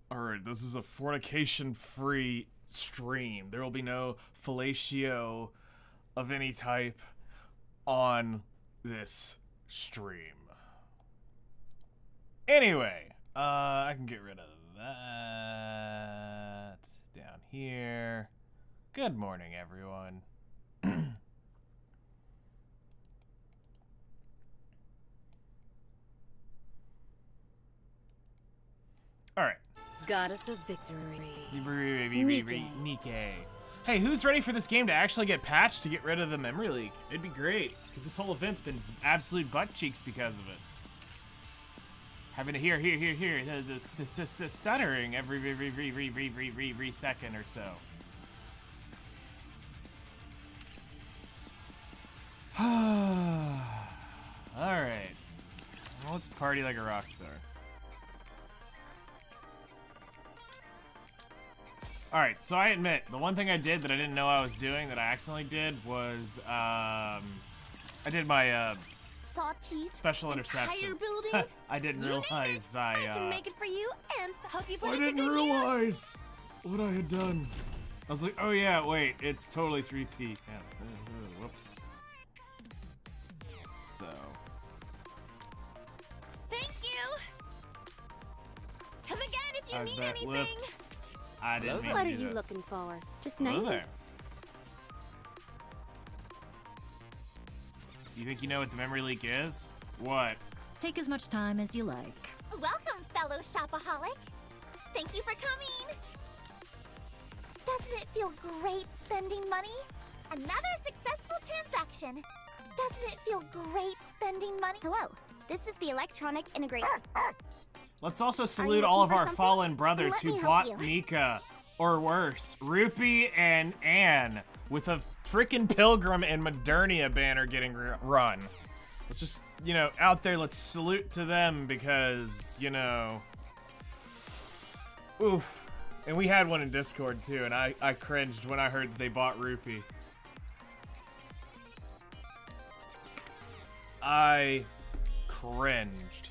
Alright, this is a fornication-free stream. There will be no fellatio of any type on this stream. Anyway, I can get rid of that down here. Good morning, everyone. Alright. Goddess of Victory. Nikke. Hey, who's ready for this game to actually get patched to get rid of the memory leak? It'd be great, because this whole event's been absolute butt cheeks because of it. Having to hear the stuttering every second or so. Alright. Well, let's party like a rock star. Alright, so I admit, the one thing I did that I didn't know I was doing that I accidentally did was, I did my, special interception. I didn't realize I can make it for you and help you put I didn't realize what I had done. I was like, oh yeah, wait, it's totally 3P. Yeah. Whoops. So. Thank you. Come again if you need anything. Whoops. I didn't mean What to are do you that. looking for? Just Hello name there. it. You think you know what the memory leak is? What? Take as much time as you like. Welcome, fellow shopaholic. Thank you for coming. Doesn't it feel great spending money? Another successful transaction. Doesn't it feel great spending money? Hello, this is the electronic integrator. Let's also salute all of our fallen brothers Let who me bought help you. Nikke, or worse, Rupee and Anne, with a frickin' Pilgrim and Modernia banner getting run. Let's just, you know, out there, let's salute to them because, you know, oof. And we had one in Discord too, and I cringed when I heard that they bought Rupee. I cringed.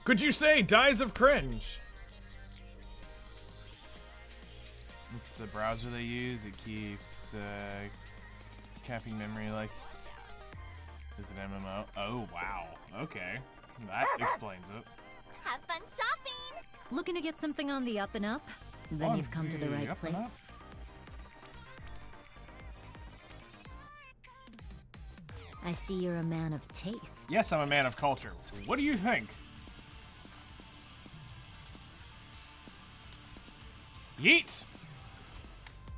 Could you say dies of cringe? It's the browser they use. It keeps capping memory like. Is it MMO? Oh wow. Okay, that explains it. Have fun shopping. Looking to get something on the up and up? Then On you've come to the the right up and up. place. I see you're a man of taste. Yes, I'm a man of culture. What do you think? Yeet!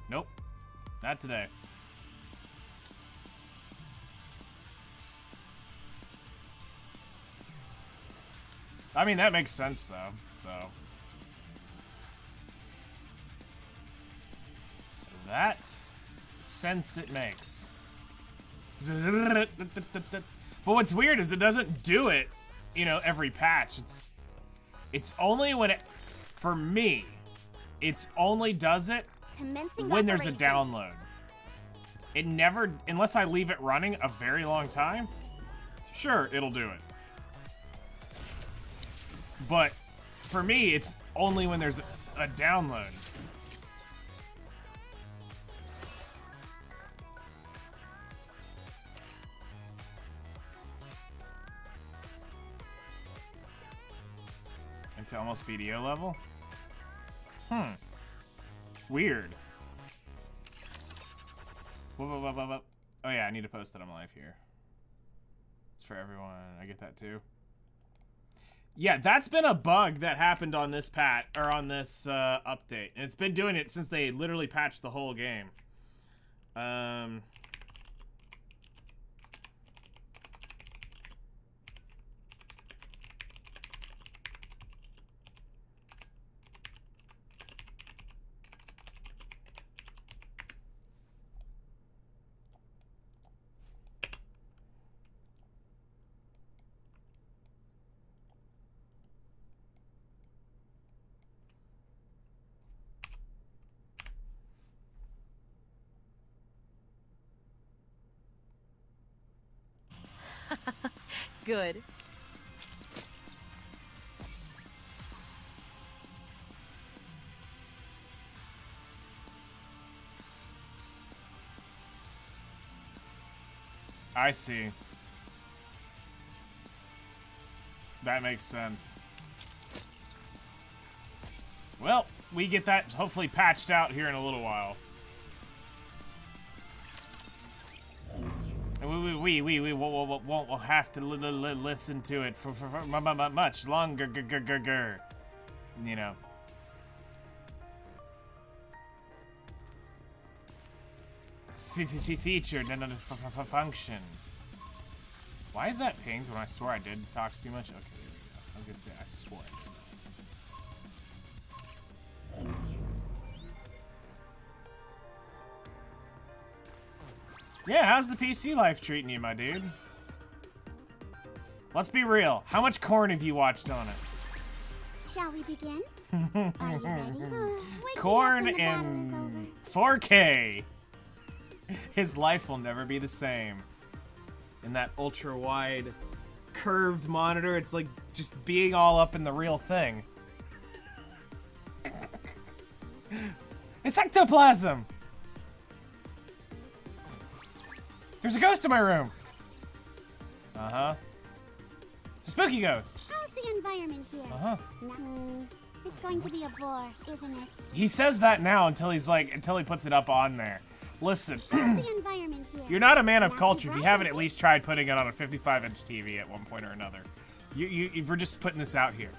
Nope. Not today. I mean, that makes sense, though, so. That sense it makes. But what's weird is it doesn't do it, you know, every patch. It's only when it, for me, it's only does it Commencing when there's a operation. download. It never, unless I leave it running a very long time, sure, it'll do it. But for me, it's only when there's a download. To almost BDO level? Weird. Whoa. Oh yeah, I need to post that on live here. It's for everyone. I get that too. Yeah, that's been a bug that happened on this or on this update. And it's been doing it since they literally patched the whole game. Good. I see. That makes sense. Well, we get that hopefully patched out here in a little while. We won't have to listen to it for much longer. You know. Featured and function. Why is that pinged when I swore I did talks too much? Okay, there we go. I was gonna say I swore I did. Yeah, how's the PC life treating you, my dude? Let's be real. How much corn have you watched on it? Shall we begin? Are you ready? Wake me up Corn when the battle is in over. 4K. His life will never be the same. In that ultra-wide, curved monitor, it's like just being all up in the real thing. It's ectoplasm! There's a ghost in my room! Uh-huh. It's a spooky ghost! How's the environment here? Uh-huh. It's going to be a bore, isn't it? He says that now until he's like, until he puts it up on there. Listen, How's the environment here? you're not a man of Not culture too if you bright, haven't is at it? least tried putting it on a 55-inch TV at one point or another. We're just putting this out here.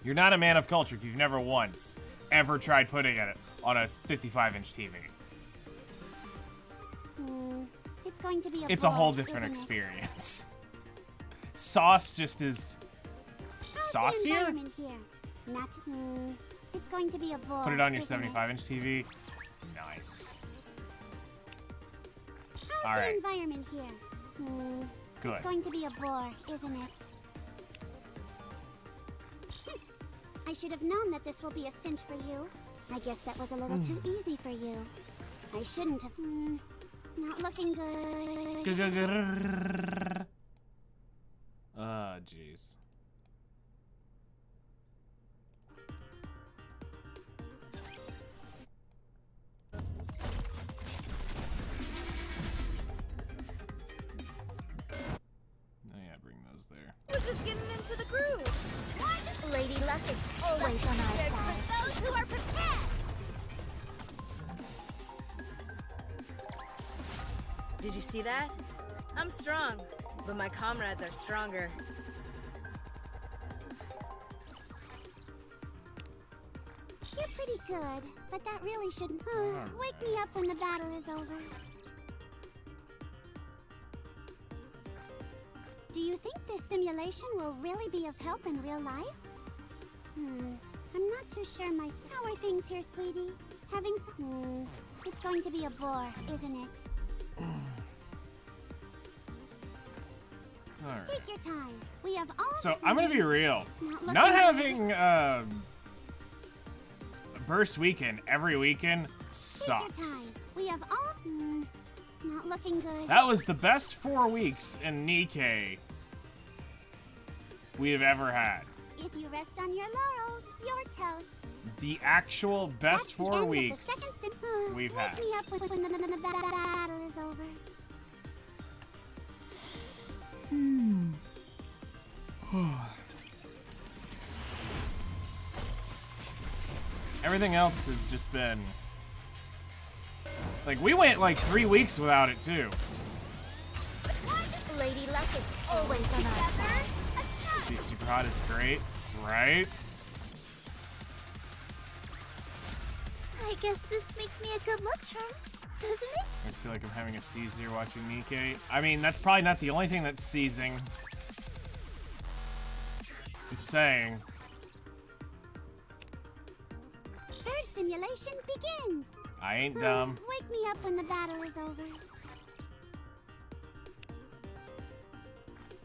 You're not a man of culture if you've never once ever tried putting it on a 55-inch TV. It's going to be It's a whole bore, different isn't it? experience. Sauce just is How's the saucier? environment here? Not. It's going to be a bore. Put it on your isn't it? 75-inch TV. Nice. How's All the right. environment here? Good. It's going to be a bore, isn't it? I should have known that this will be a cinch for you. I guess that was a little too easy for you. I shouldn't have. Not looking good. Ah, jeez. Oh yeah, bring those there. We're just getting into the groove. Lady Luck is always on our side. For those who are prepared. Did you see that? I'm strong, but my comrades are stronger. You're pretty good, but that really shouldn't. Wake me up when the battle is over. Do you think this simulation will really be of help in real life? I'm not too sure myself. How are things here, sweetie? Having fun? It's going to be a bore, isn't it? Alright. Take your time. We have all. So, I'm gonna be real. looking Not good. having, a burst weekend every weekend Take your sucks. time. We have all. Not looking good. That was the best 4 weeks in Nikke we have ever had. If you rest on your laurels, you're toast. The actual best That's the 4 end of the weeks. second we've Wake had. me up when the battle is over. Everything else has just been... Like, we went like 3 weeks without it, too. Lady Luck is always on our side. Be super hot is great, right? I guess this makes me a good luck charm, doesn't it? I just feel like I'm having a seize here watching Nikke. I mean, that's probably not the only thing that's seizing. Just saying. Third simulation begins. I ain't dumb. Wake me up when the battle is over.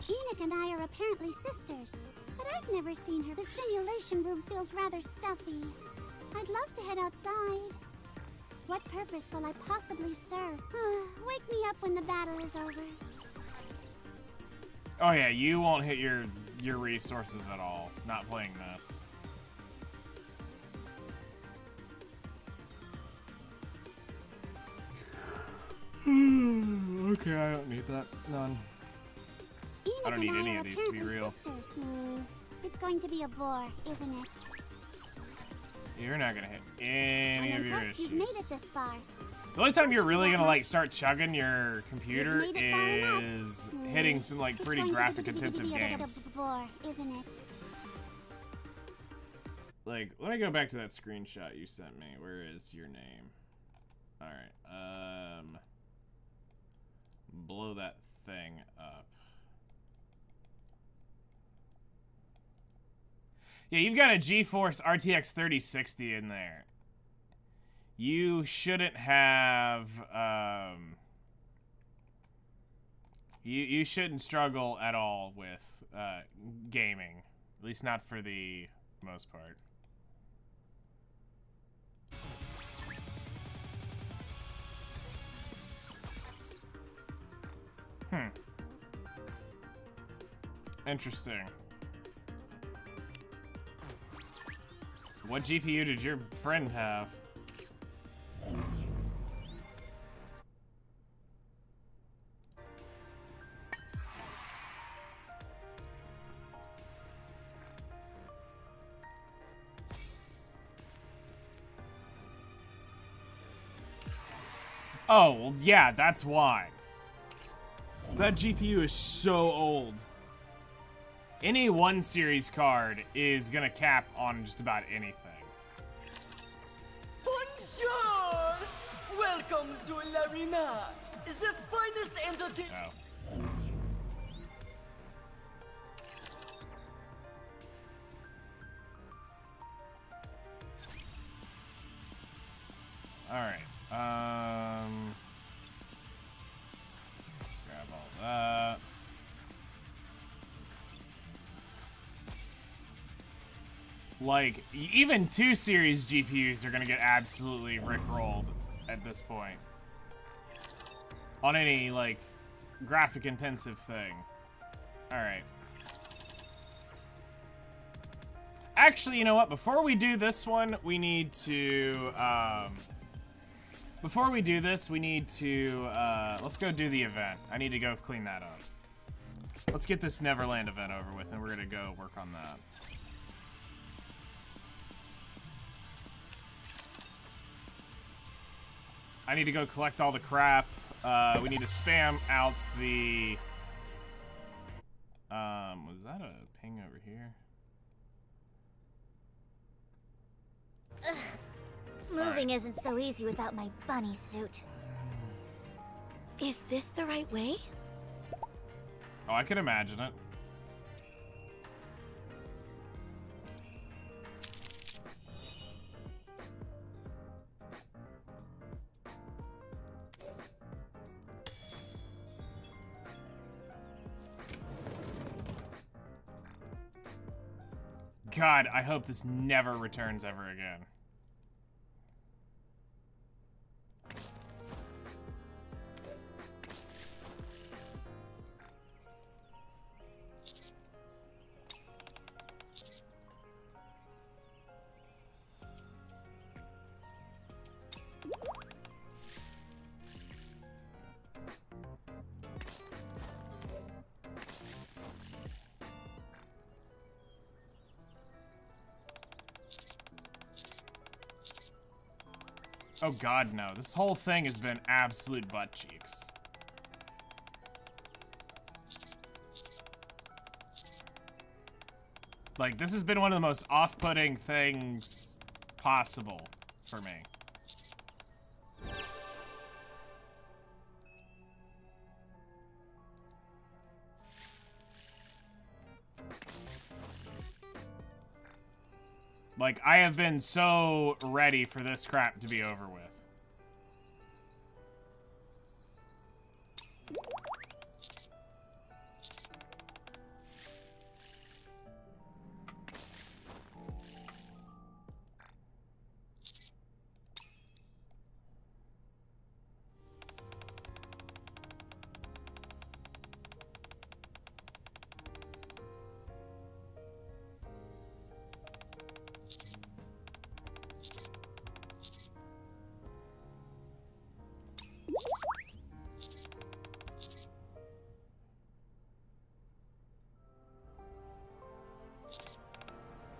Enoch and I are apparently sisters, but I've never seen her. The simulation room feels rather stuffy. I'd love to head outside. What purpose will I possibly serve? Wake me up when the battle is over. Oh yeah, you won't hit your resources at all. Not playing this. Okay, I don't need that. None. Enoch I don't need and any are of these to be apparently real. sisters. It's going to be a bore, isn't it? You're not gonna hit any I'm of your impressed issues. you've made it this far. The only time you're really gonna like start chugging your computer You've made it far enough. is hitting some like It's pretty going to graphic be intensive a games. bore, isn't it? Like, let me go back to that screenshot you sent me. Where is your name? Alright, blow that thing up. Yeah, you've got a GeForce RTX 3060 in there. You shouldn't have, you shouldn't struggle at all with, gaming. At least not for the most part. Interesting. What GPU did your friend have? Oh, well, yeah, that's why. That GPU is so old. Any 1 series card is gonna cap on just about anything. Bonjour! Welcome to L'arena, the finest entertainment. Oh. Alright, grab all that. Like, even 2 series GPUs are gonna get absolutely rickrolled at this point. On any, like, graphic intensive thing. Alright. Actually, you know what? Before we do this one, we need to, before we do this, we need to, let's go do the event. I need to go clean that up. Let's get this Neverland event over with, and we're gonna go work on that. I need to go collect all the crap. We need to spam out the... was that a ping over here? Ugh. Moving isn't so easy without my bunny suit. Is this the right way? Oh, I can imagine it. God, I hope this never returns ever again. Oh god, no. This whole thing has been absolute butt cheeks. Like, this has been one of the most off-putting things possible for me. Like, I have been so ready for this crap to be over with.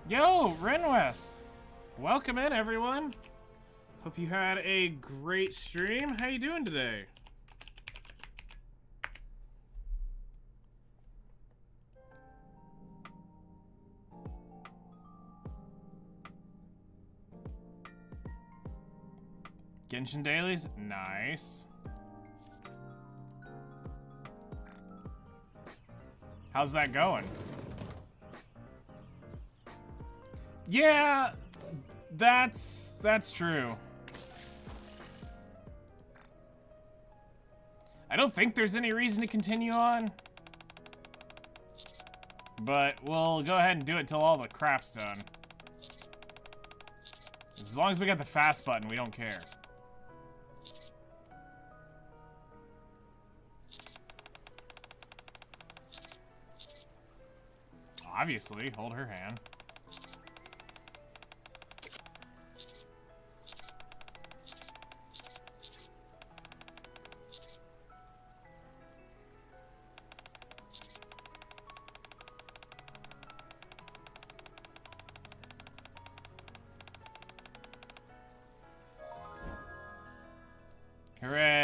Yo, Renwest! Welcome in, everyone. Hope you had a great stream. How you doing today? Genshin dailies? Nice. How's that going? Yeah, that's true. I don't think there's any reason to continue on. But we'll go ahead and do it till all the crap's done. As long as we got the fast button, we don't care. Obviously, hold her hand. Hooray!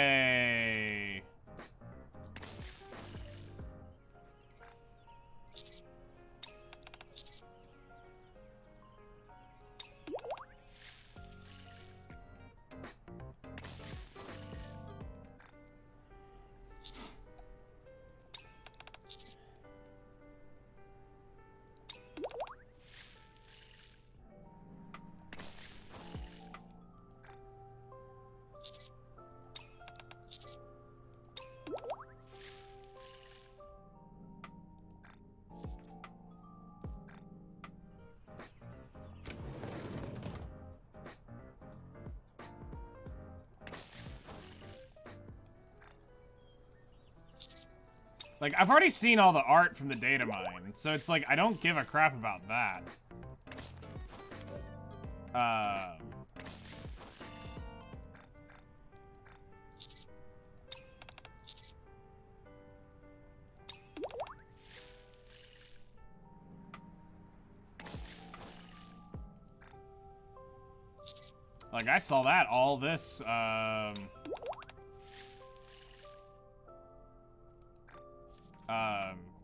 Like, I've already seen all the art from the data mine, so it's like, I don't give a crap about that. Like, I saw that, all this,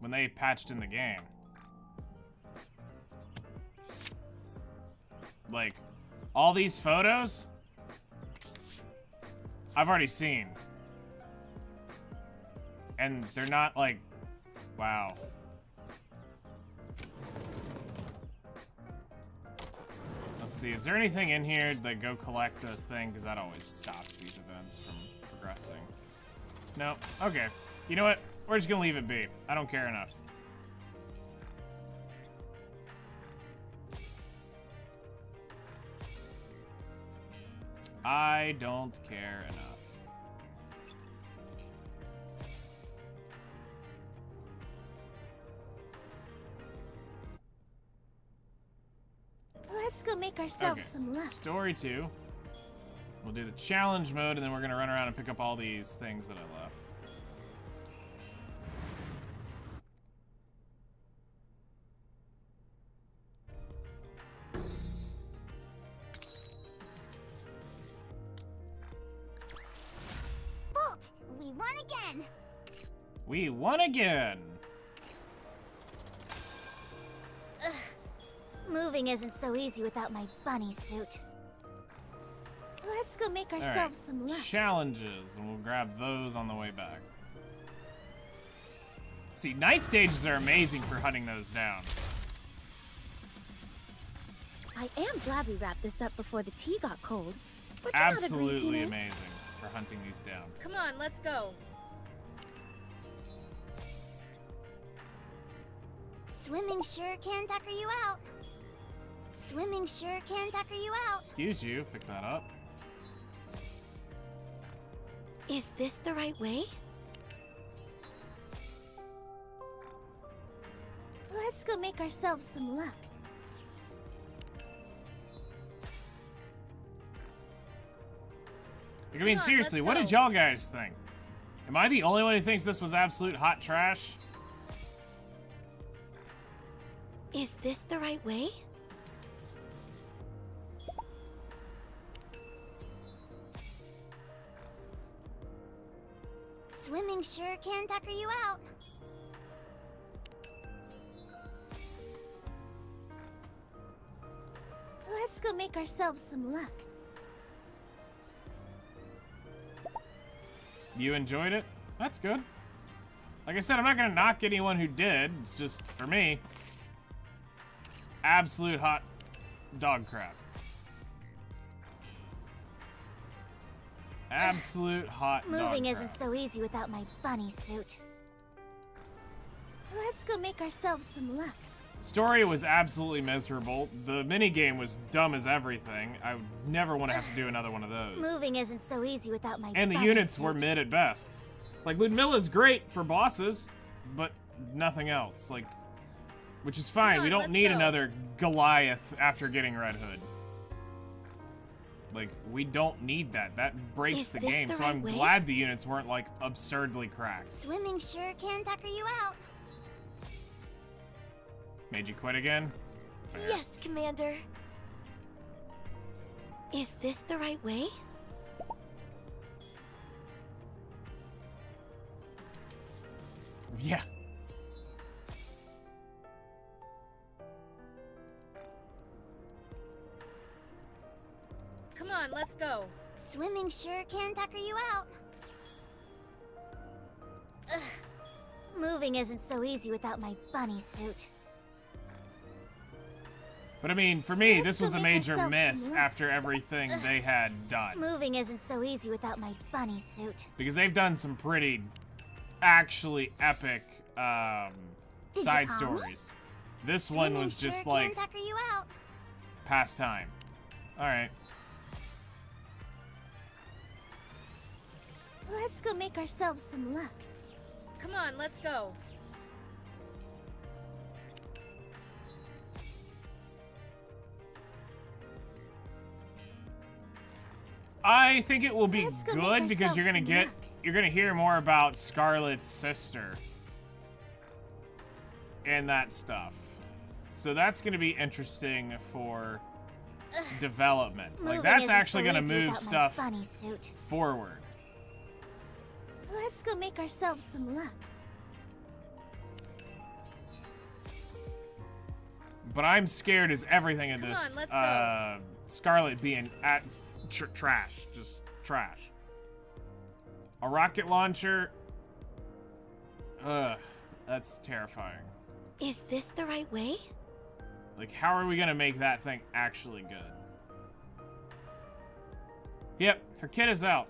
when they patched in the game. Like, all these photos, I've already seen. And they're not like, wow. Let's see, is there anything in here that go collect a thing? Because that always stops these events from progressing. No, okay. You know what? We're just gonna leave it be. I don't care enough. I don't care enough. Let's go make ourselves some luck. Story 2. We'll do the challenge mode, and then we're gonna run around and pick up all these things that I left. Bolt! We won again! We won again! Moving isn't so easy without my bunny suit. Let's go make ourselves some luck. Challenges, and we'll grab those on the way back. See, night stages are amazing for hunting those down. I am glad we wrapped this up before the tea got cold. But you're not Absolutely agreeing, amazing for hunting these down. Come on, let's go. Swimming sure can tucker you out. Swimming sure can tucker you out. Excuse you, pick that up. Is this the right way? Let's go make ourselves some luck. Like, I mean, on, seriously, let's what go. did y'all guys think? Am I the only one who thinks this was absolute hot trash? Is this the right way? Swimming sure can tucker you out. Let's go make ourselves some luck. You enjoyed it? That's good. Like I said, I'm not gonna knock anyone who did. It's just, for me, absolute hot dog crap. Absolute hot dog Moving crap. isn't so easy without my bunny suit. Let's go make ourselves some luck. Story was absolutely miserable. The minigame was dumb as everything. I would never want to have to do another one of those. Moving isn't so easy without my And the bunny units suit. were mid at best. Like, Ludmilla's great for bosses, but nothing else. Like, which is fine. Come on, We don't let's need go. another Goliath after getting Red Hood. Like, we don't need that. That breaks Is the this game. the So right I'm way? glad the units weren't, like, absurdly cracked. Swimming sure can tucker you out. Made you quit again? Fair. Yes, Commander. Is this the right way? Yeah. Come on, let's go. Swimming sure can tucker you out. Ugh. Moving isn't so easy without my bunny suit. But I mean, for me, Let's this was go a make major ourselves miss some luck. after everything they had done. Moving isn't so easy without my bunny suit. Because they've done some pretty, actually epic Did you side call me? stories. This one Swimming was just sure like can tucker you out. pastime. Alright. Let's go make ourselves some luck. Come on, let's go. I think it will be Let's go make good because ourselves you're gonna some get luck. you're gonna hear more about Scarlet's sister and that stuff. So that's gonna be interesting for development. Like Moving that's isn't actually so gonna easy move without my stuff bunny suit. forward. Let's go make ourselves some luck. But I'm scared as everything of Come this on, let's go. Scarlet being at trash, just trash. A rocket launcher. Ugh, that's terrifying. Is this the right way? Like, how are we gonna make that thing actually good? Yep, her kit is out.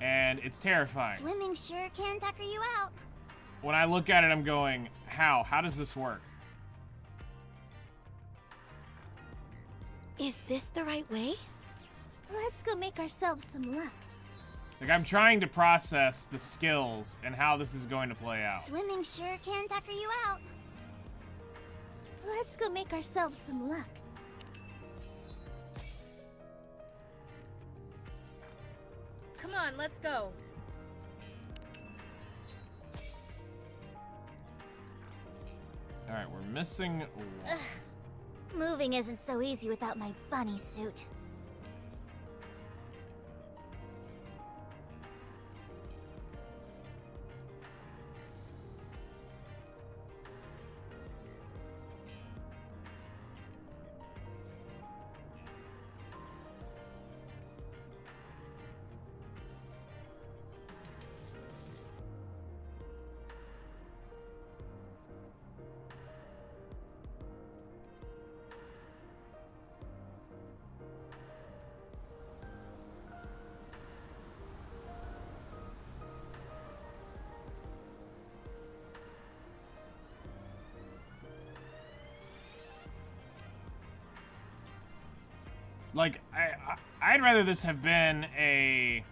And it's terrifying. Swimming sure can tucker you out. When I look at it, I'm going, how? How does this work? Is this the right way? Let's go make ourselves some luck. Like, I'm trying to process the skills and how this is going to play out. Swimming sure can tucker you out. Let's go make ourselves some luck. Come on, let's go. Alright, we're missing one. Moving isn't so easy without my bunny suit. Like, I'd rather this have been a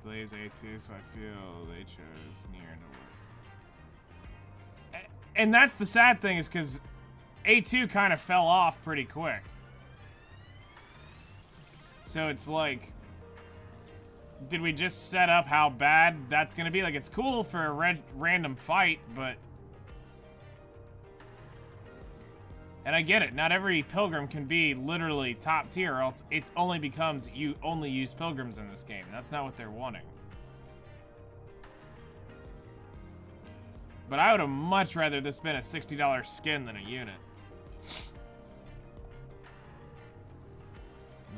Blaze A2, so I feel they chose near to work. And that's the sad thing, is because A2 kind of fell off pretty quick. So it's like, did we just set up how bad that's gonna be? Like, it's cool for a random fight, but... And I get it, not every pilgrim can be literally top tier, or else it only becomes you only use pilgrims in this game. That's not what they're wanting. But I would have much rather this been a $60 skin than a unit.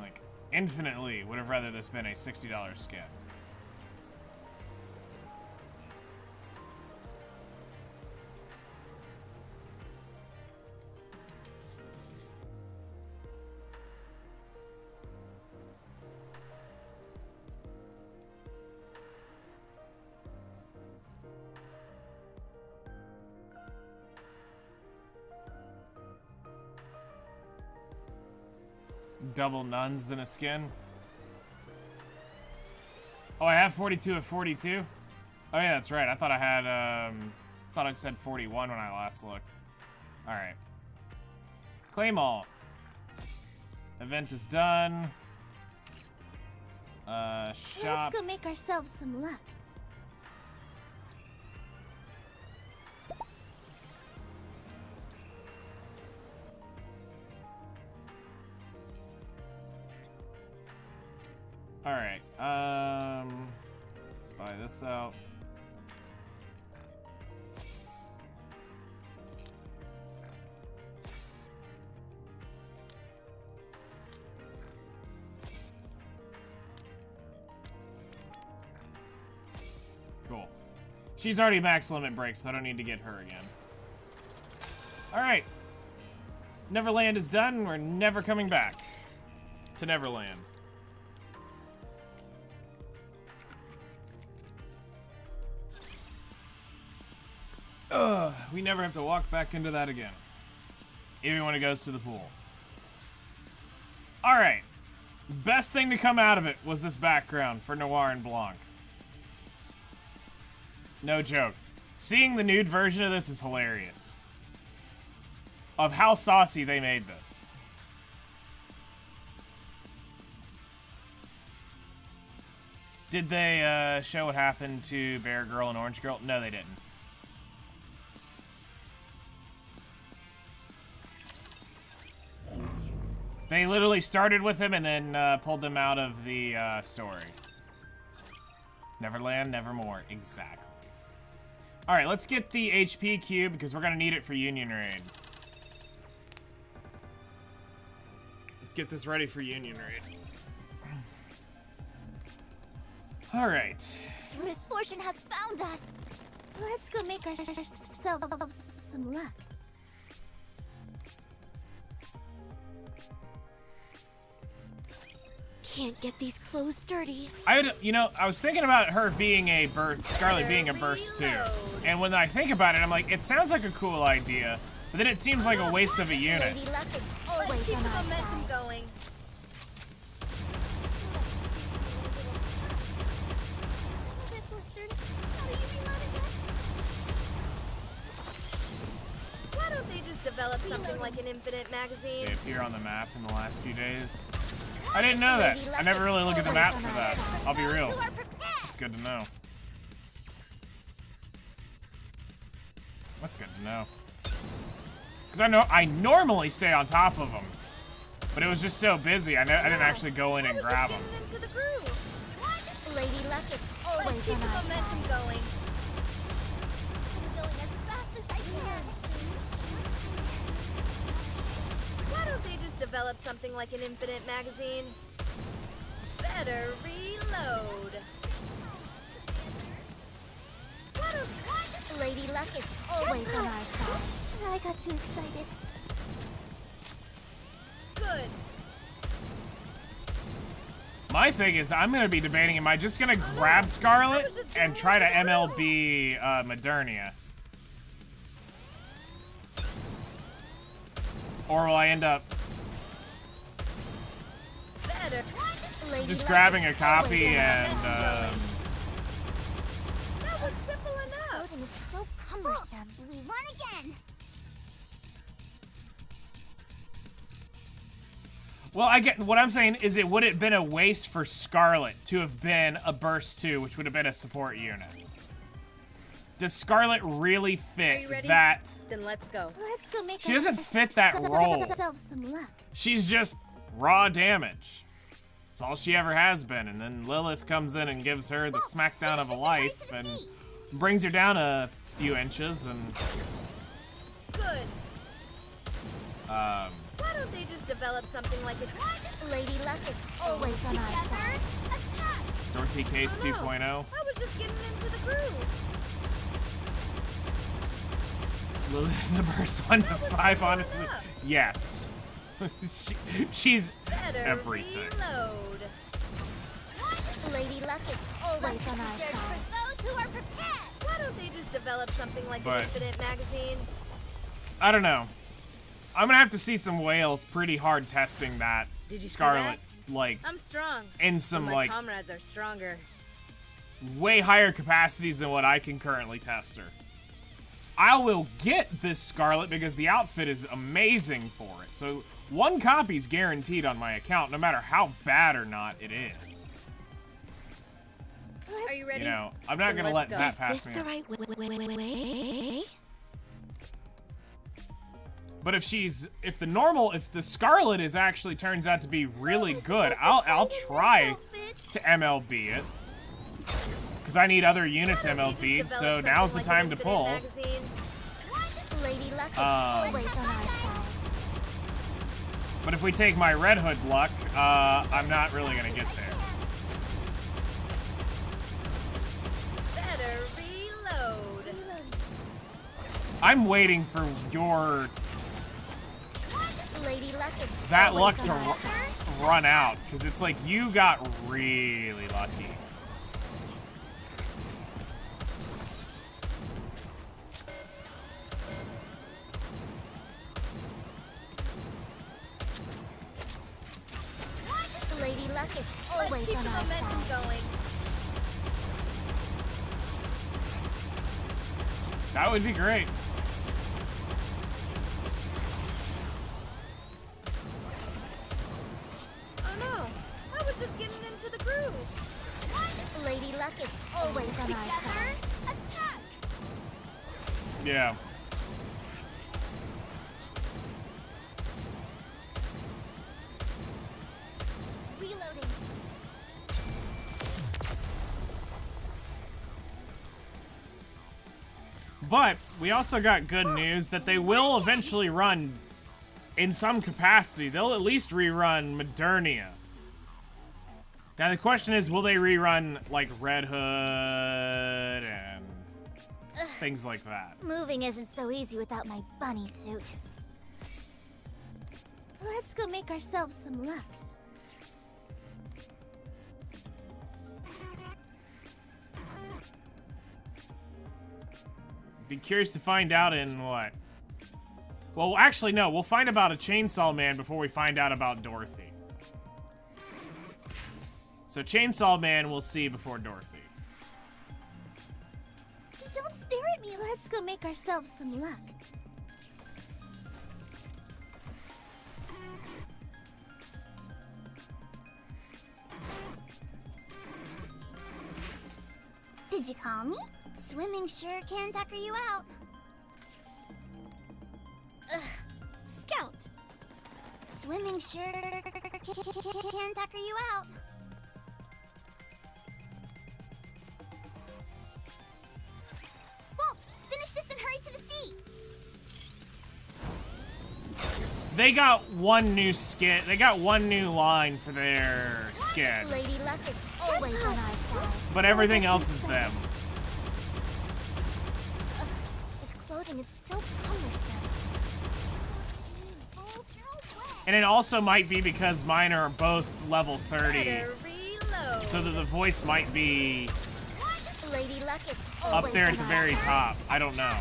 Like, infinitely would have rather this been a $60 skin. Double nuns than a skin. Oh, I have 42 of 42? Oh yeah, that's right. I thought I had, thought I said 41 when I last looked. Alright. Claim all. Event is done. Shop. Let's go make ourselves some luck. Alright, buy this out. Cool. She's already max limit break, so I don't need to get her again. Alright. Neverland is done. We're never coming back to Neverland. We never have to walk back into that again. Even when it goes to the pool. Alright. Best thing to come out of it was this background for Noir and Blanc. No joke. Seeing the nude version of this is hilarious. Of how saucy they made this. Did they show what happened to Bear Girl and Orange Girl? No, they didn't. They literally started with him and then pulled them out of the story. Neverland, nevermore. Exactly. Alright, let's get the HP cube because we're going to need it for Union Raid. Let's get this ready for Union Raid. Alright. Misfortune has found us. Let's go make ourselves some luck. Can't get these clothes dirty. I was thinking about her being a burst, Scarlet being a burst too. And when I think about it, I'm like, it sounds like a cool idea, but then it seems like a waste of a unit. Lady Luck is Let's always keep on the our momentum side. going. Why don't they just develop something like an infinite magazine? They appear on the map in the last few days. I didn't know that. I never really look at the map for that. I'll be real. It's good to know. That's good to know. Because I normally stay on top of them. But it was just so busy, I didn't actually go in and grab them. Getting into the groove. Lady Luck is Let's always keep on the our momentum side. going. I'm going as fast as I can. Why don't they just develop something like an infinite magazine? Better reload. Lady Luck is always on our side. I got too excited. Good. My thing is, I'm going to be debating, am I just going to grab Scarlet and try to MLB Modernia? Or will I end up Better. Lady just Luck grabbing is a copy always on our and, side. That was simple enough. Odin is so cumbersome. We won again. well, I get, what I'm saying is would it have been a waste for Scarlet to have been a Burst 2, which would have been a support unit? Does Scarlet really Are fit you ready? that? Then let's go. Let's go make She doesn't fit that role. ourselves some luck. She's just raw damage. That's all she ever has been. And then Lilith comes in and gives her the smackdown of a life and brings her down a few inches and Good. Why don't they just develop something like a... Lady Luck is always on our side. Dorothy Case Oh, no. 2.0. I was just getting into the groove. Lilith's a burst 1 to 5, honestly. enough. Yes. She's Better everything. reload. Lady Luck is always on our side. For those who are prepared. Why don't they just develop something like But- an infinite magazine? I don't know. I'm gonna have to see some whales pretty hard testing that Did you see Scarlet, like, I'm strong. in but some, my like, comrades are stronger. way higher capacities than what I can currently test her. I will get this Scarlet because the outfit is amazing for it. So 1 copy's guaranteed on my account, no matter how bad or not it is. Are you ready? You know, I'm not Then gonna let let's go. that Is pass this me. the right way? But if the Scarlet is actually turns out to be really good, I'll try to MLB it. Because I need other units Why don't they MLB'd, just so develop now's the something like time an to infinite pull. magazine? Lady Luck is always on our side. But if we take my Red Hood luck, I'm not really gonna get there. Better reload. I'm waiting for your that luck to run out, because it's like you got really lucky. Lady Luck is Let's always keep on the our momentum side. going. That would be great. Oh no, I was just getting into the groove. Lady Luck is always on our side. Attack! Yeah. Reloading. But we also got good news that they will eventually run in some capacity. They'll at least rerun Modernia. Now the question is, will they rerun like Red Hood and things like that? Moving isn't so easy without my bunny suit. Let's go make ourselves some luck. Be curious to find out in what? Well, actually, no. We'll find about a Chainsaw Man before we find out about Dorothy. So Chainsaw Man we'll see before Dorothy. Don't stare at me. Let's go make ourselves some luck. Did you call me? Swimming sure can tucker you out. Ugh. Scout. Swimming sure can tucker you out. Bolt, finish this and hurry to the sea. They got one new skin. They got one new line for their skins. Lady Luck is always on our side. But everything else is them. His clothing is so cumbersome. And it also might be because mine are both level 30. Better reload. So that the voice might be Lady Luck is up always there at on the our very side. top. I don't know.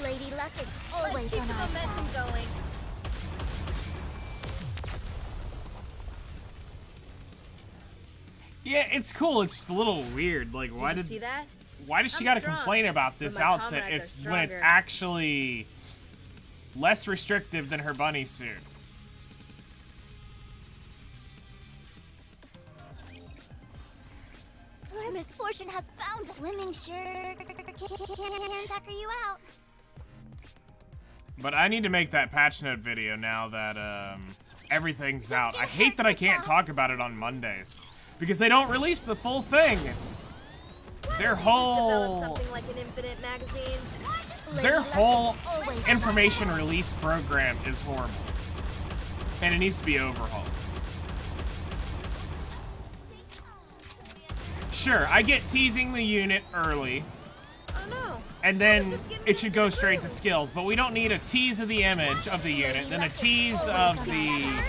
Lady Luck is Let's always keep on the our momentum side. going. Yeah, it's cool. It's just a little weird. Like, Did you see that? why does she I'm gotta strong, complain about but this my outfit? comrades are When it's stronger. actually less restrictive than her bunny suit. Misfortune has found swimming sure can tucker you out. But I need to make that patch note video now that everything's out. I hate that I can't talk about it on Mondays because they don't release the full thing. It's their Develop whole something like an infinite magazine. their whole information release program is horrible, and it needs to be overhauled. Sure, I get teasing the unit early, Oh no. and then it should go straight to skills, but we don't need a tease of the image of the unit, then a tease of the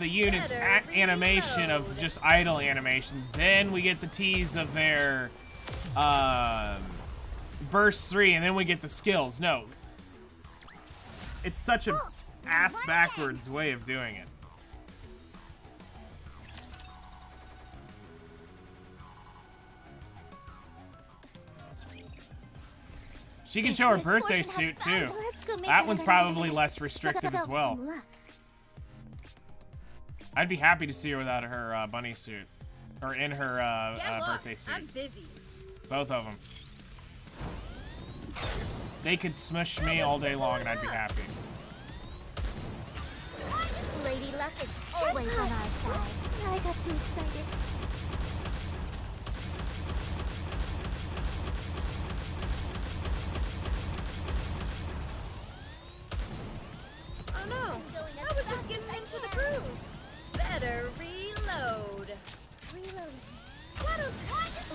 unit's animation of just idle animation, then we get the tease of their burst 3, and then we get the skills. No, it's such a ass backwards way of doing it. She can show her birthday suit too. That one's probably less restrictive as well. I'd be happy to see her without her bunny suit, or in her Get birthday lost. suit. I'm busy. Both of them. They could smush me all day long, and I'd be happy. Lady Luck is always on our side. I got too excited. Oh no. I was just getting into the groove. Better reload.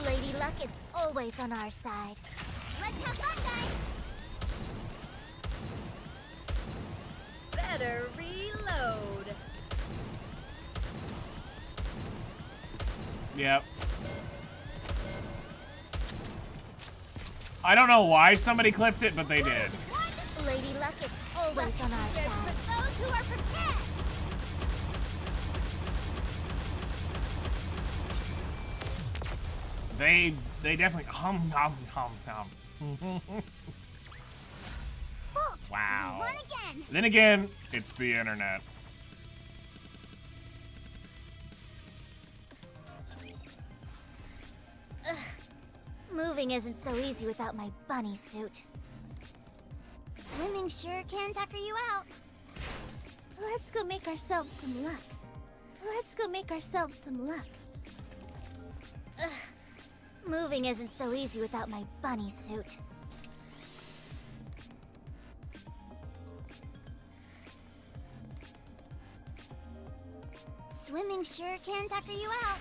Lady Luck is always on our side. Let's have fun, guys! Better reload. Yep. I don't know why somebody clipped it, but they did. Lady Luck is always on our side. For those who are prepared. They definitely hum. Bolt, Wow. One again. Then again, it's the internet. Moving isn't so easy without my bunny suit. Swimming sure can tucker you out. Let's go make ourselves some luck. Let's go make ourselves some luck. Moving isn't so easy without my bunny suit. Swimming sure can tucker you out.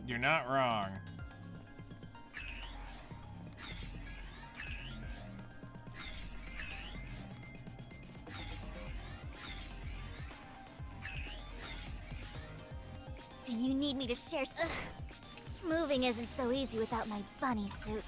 You're not wrong. Do you need me to share Moving isn't so easy without my bunny suit.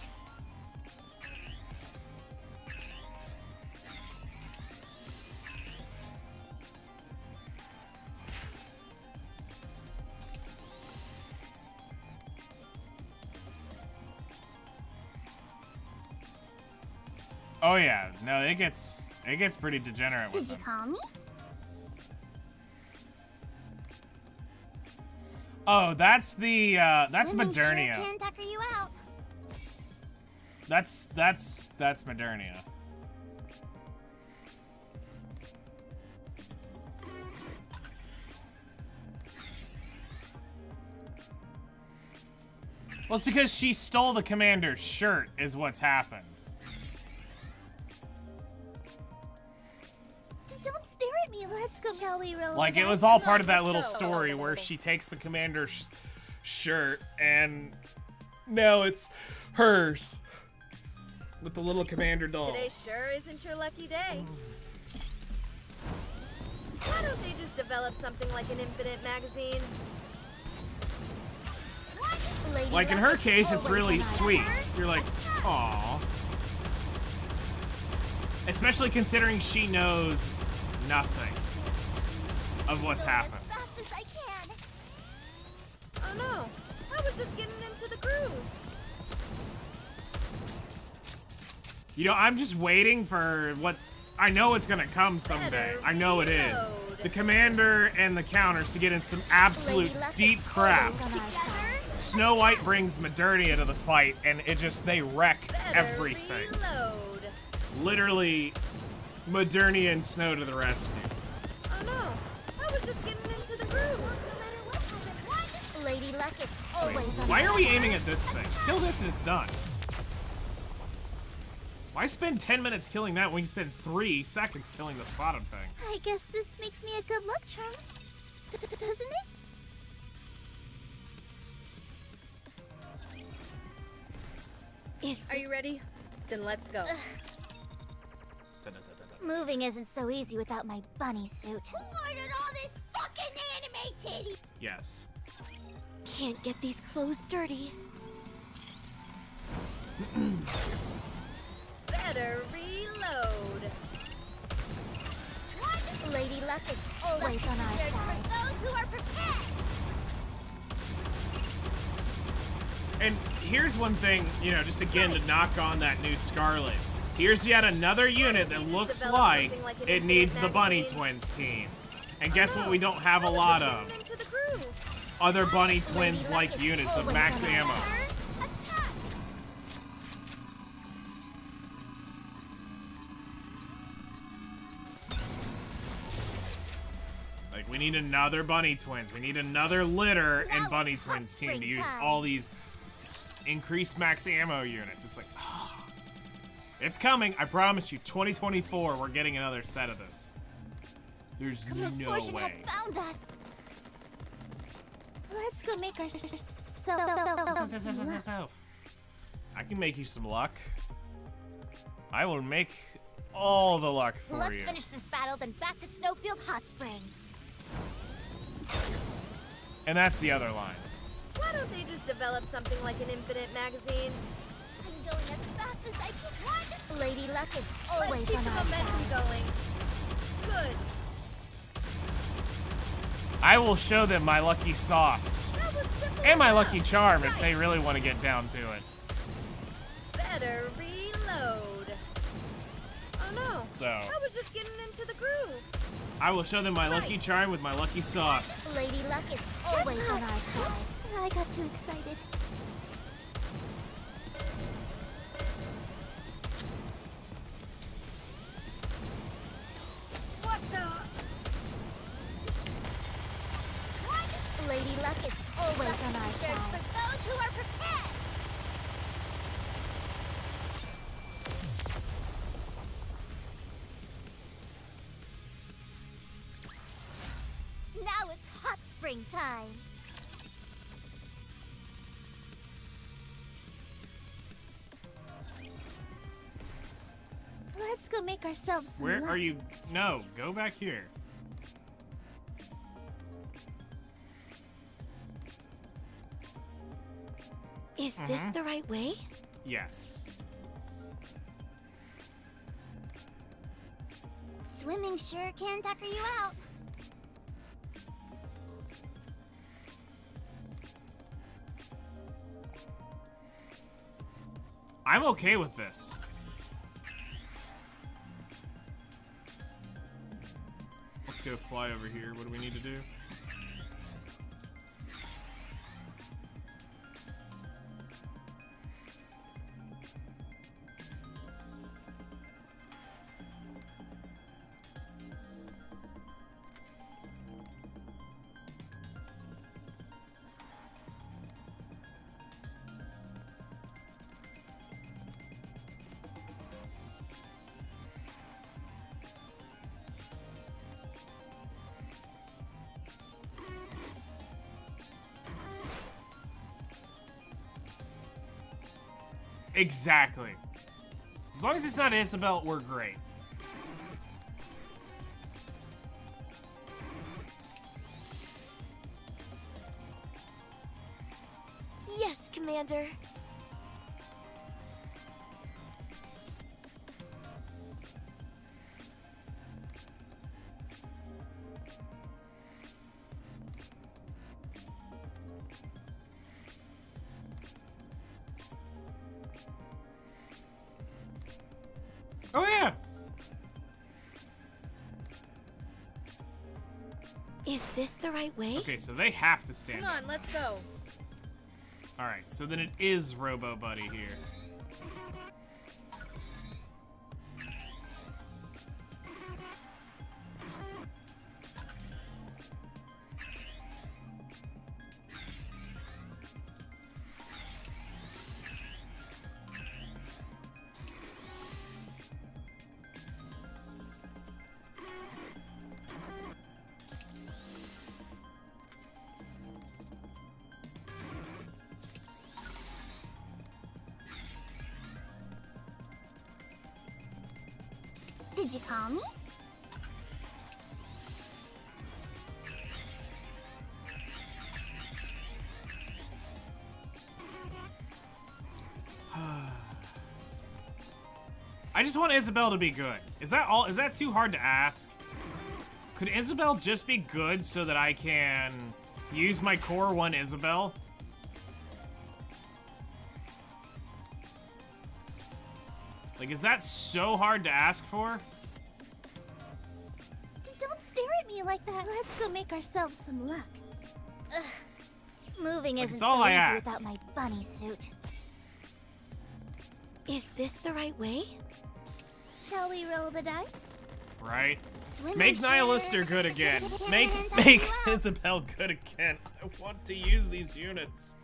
Oh yeah, no, it gets pretty degenerate with Did you them. call me? Oh, that's the that's Swimming sure Modernia. can tucker you out. That's Modernia. Well, it's because she stole the commander's shirt, is what's happened. Don't stare at me. Let's go. Shall we roll? Like, the it dice? was all Come part on, of that let's little go. story where she takes the commander's shirt and now it's hers. With the little commander doll. Today sure isn't your lucky day. Why don't they just develop something like an infinite magazine? Lady Like, in Luck her is case, it's always really on our sweet. side. You're like, aww. Especially considering she knows nothing of what's Go happened. As fast as I can. Oh no, I was just getting into the groove. You know, I'm just waiting for what... I know it's gonna come someday. I know it is. The commander and the counters to get in some absolute Lady Luck deep is crap. always on our side. Snow White brings Modernia to the fight, and it just, they wreck Better everything. reload. Literally, Modernia and Snow to the rescue. Oh no, I was just getting into the groove. Lady Luck is always on Why our are we side. aiming at this thing? Kill this and it's done. Why spend 10 minutes killing that when you spend 3 seconds killing the spotted thing? I guess this makes me a good luck charm, doesn't it? Are you ready? Then let's go. Moving isn't so easy without my bunny suit. Who ordered all this fucking anime titty? Yes. Can't get these clothes dirty. Better reload. Lady Luck is always on our side. Those who are prepared. And here's one thing, you know, just again to knock on that new Scarlet. Here's yet another unit that looks like it needs the Bunny Twins team. And guess what we don't have a lot of? Getting into the groove. Other Bunny Twins-like units of max ammo. Attack! Like, we need another Bunny Twins. We need another litter and Now Bunny it's Twins team to spring use time. all these increased max ammo units. It's like, It's coming. I promise you. 2024, we're getting another set of this. There's no Misfortune way. has found us. Let's go make ourselves I can make you some luck. I will make all the luck for Let's you. finish this battle, then back to Snowfield Hot Spring. And that's the other line. Why don't they just develop something like an infinite magazine? I'm going as fast as I can. What? Lady Luck is Let's always keep on the our momentum side. going. Good. I will show them my lucky sauce. That was simple And my enough. lucky charm if Right. they really want to get down to it. Better reload. Oh no. So, I was just getting into the groove. I will show them my lucky charm with my lucky sauce. Lady Luck is always on our side. I got too excited. What the? What? Lady Luck is always on our side. For those who are prepared. Now it's hot spring time. Let's go make ourselves some Where luck. are you? No, go back here. Is this the right way? Yes. Swimming sure can tucker you out. I'm okay with this. Let's go fly over here. What do we need to do? Exactly. As long as it's not Isabel, we're great. Yes, Commander. Oh yeah. Is this the right way? Okay, so they have to stand Come up. on, let's go. All right, so then it is Robo Buddy here. Did you call me? I just want Isabel to be good. Is that all? Is that too hard to ask? Could Isabel just be good so that I can use my core 1 Isabel? Like, is that so hard to ask for? Don't stare at me like that. Let's go make ourselves some luck. Ugh. Moving Like, isn't it's all so I easy ask. without my bunny suit. Is this the right way? Shall we roll the dice? Right? Swimming Make sure Nihilister good again. Make can tuck you out. Isabel good again. I want to use these units.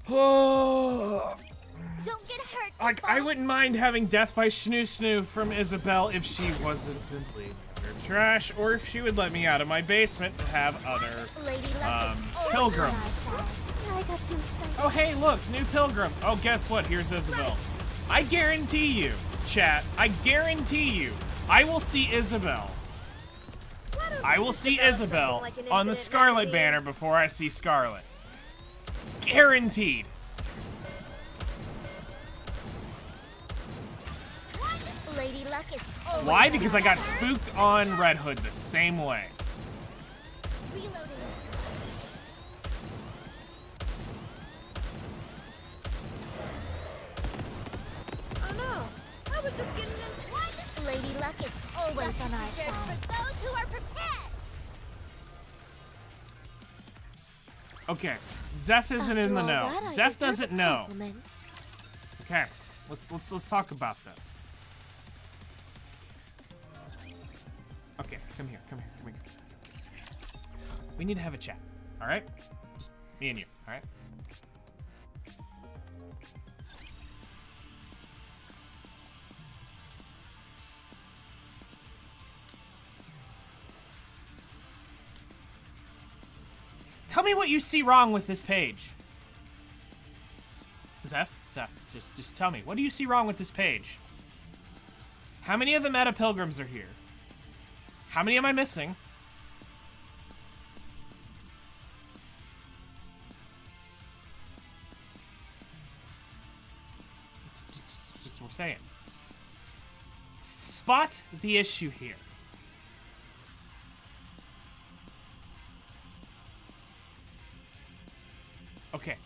Oh. Don't get hurt. Like, I wouldn't mind having death by Snoo Snoo from Isabelle if she wasn't complete utter trash, or if she would let me out of my basement to have other Lady Luck is pilgrims. I got too excited. Oh, hey, look, new pilgrim. Oh, guess what? Here's Isabelle. I guarantee you, chat, I guarantee you, I will see Isabelle. I will see Isabelle on the Scarlet banner before I see Scarlet. Guaranteed. Lady Luck is always Why? Because I got on spooked on Red Hood the same way. Reloading. Oh no, I was just getting in. Lady Luck is always on our side. For those who are prepared. Okay, Zeph isn't in the know. Zeph doesn't know. Okay, let's talk about this. Okay, come here. We need to have a chat, all right? Just me and you, all right? Tell me what you see wrong with this page. Zeph, just tell me. What do you see wrong with this page? How many of the meta pilgrims are here? How many am I missing? Just we're saying. Spot the issue here. Okay.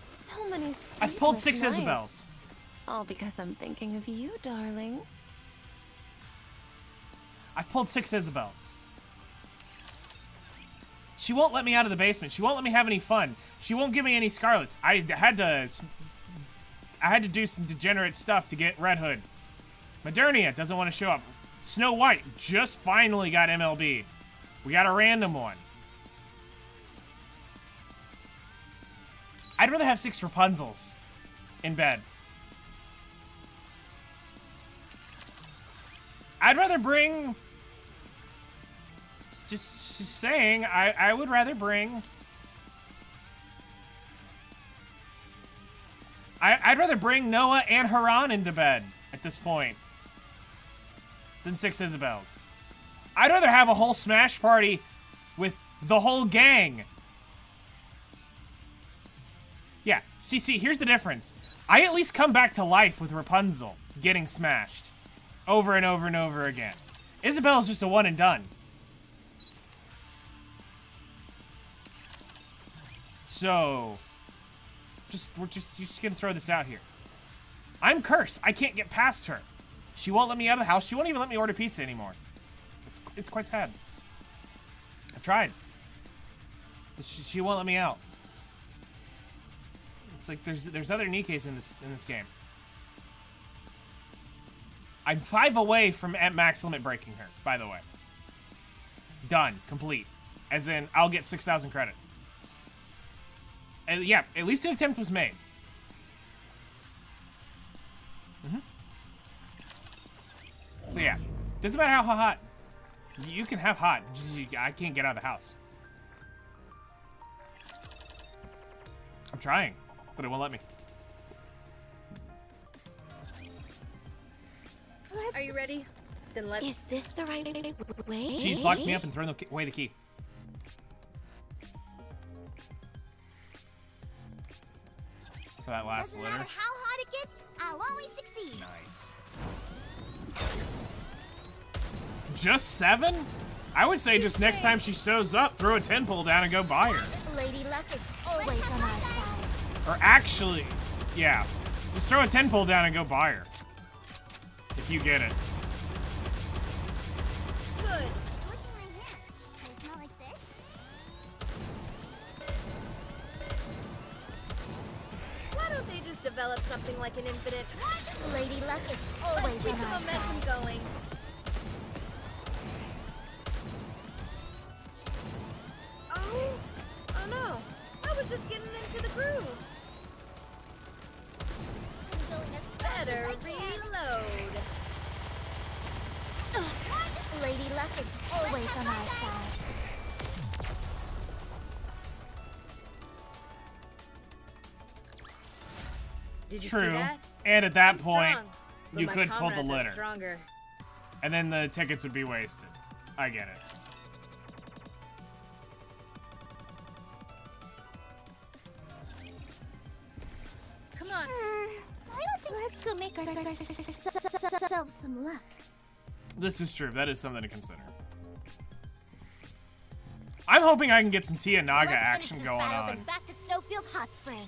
So many I've pulled 6 sleepless Isabelles. nights. All because I'm thinking of you, darling. I've pulled 6 Isabelles. She won't let me out of the basement. She won't let me have any fun. She won't give me any Scarlets. I had to do some degenerate stuff to get Red Hood. Modernia doesn't want to show up. Snow White just finally got MLB. We got a random one. I'd rather have 6 Rapunzels in bed. I'd rather bring... Just saying, I would rather bring... I'd rather bring Noah and Haran into bed at this point than 6 Isabelles. I'd rather have a whole Smash party with the whole gang. Yeah, see, here's the difference. I at least come back to life with Rapunzel getting smashed over and over and over again. Isabelle's just a one and done. So, we're just gonna throw this out here. I'm cursed. I can't get past her. She won't let me out of the house. She won't even let me order pizza anymore. It's quite sad. I've tried. She won't let me out. It's like there's other Nikkes in this game. I'm 5 away from at max limit breaking her, by the way. Done. Complete. As in, I'll get 6,000 credits. And yeah, at least an attempt was made. So yeah, doesn't matter how hot. You can have hot. I can't get out of the house. I'm trying, but it won't let me. Are you ready? Then let's... Is this the right way? She's locked me up and thrown away the key. For that last Doesn't litter. matter how hard it gets, I'll always succeed. Nice. Just 7? I would say just next time she shows up, throw a 10 pull down and go buy her. Lady Luck is always on our side. Or actually, yeah, just throw a 10 pull down and go buy her. If you get it. Good. Look at my hands. They smell like fish. Why don't they just develop something like an infinite... Lady Luck is Let's always keep on the our momentum side. going. Oh no. I was just getting into the groove. Better reload. Lady Luck is always on our side. Did you see True. that? And at that I'm point, strong, but you my could pull the comrades are litter. Stronger. And then the tickets would be wasted. I get it. Come on. I don't think let's go make ourselves some luck. This is true. That is something to consider. I'm hoping I can get some Tia Naga Let's action finish this going battle, on. then back to Snowfield Hot Spring.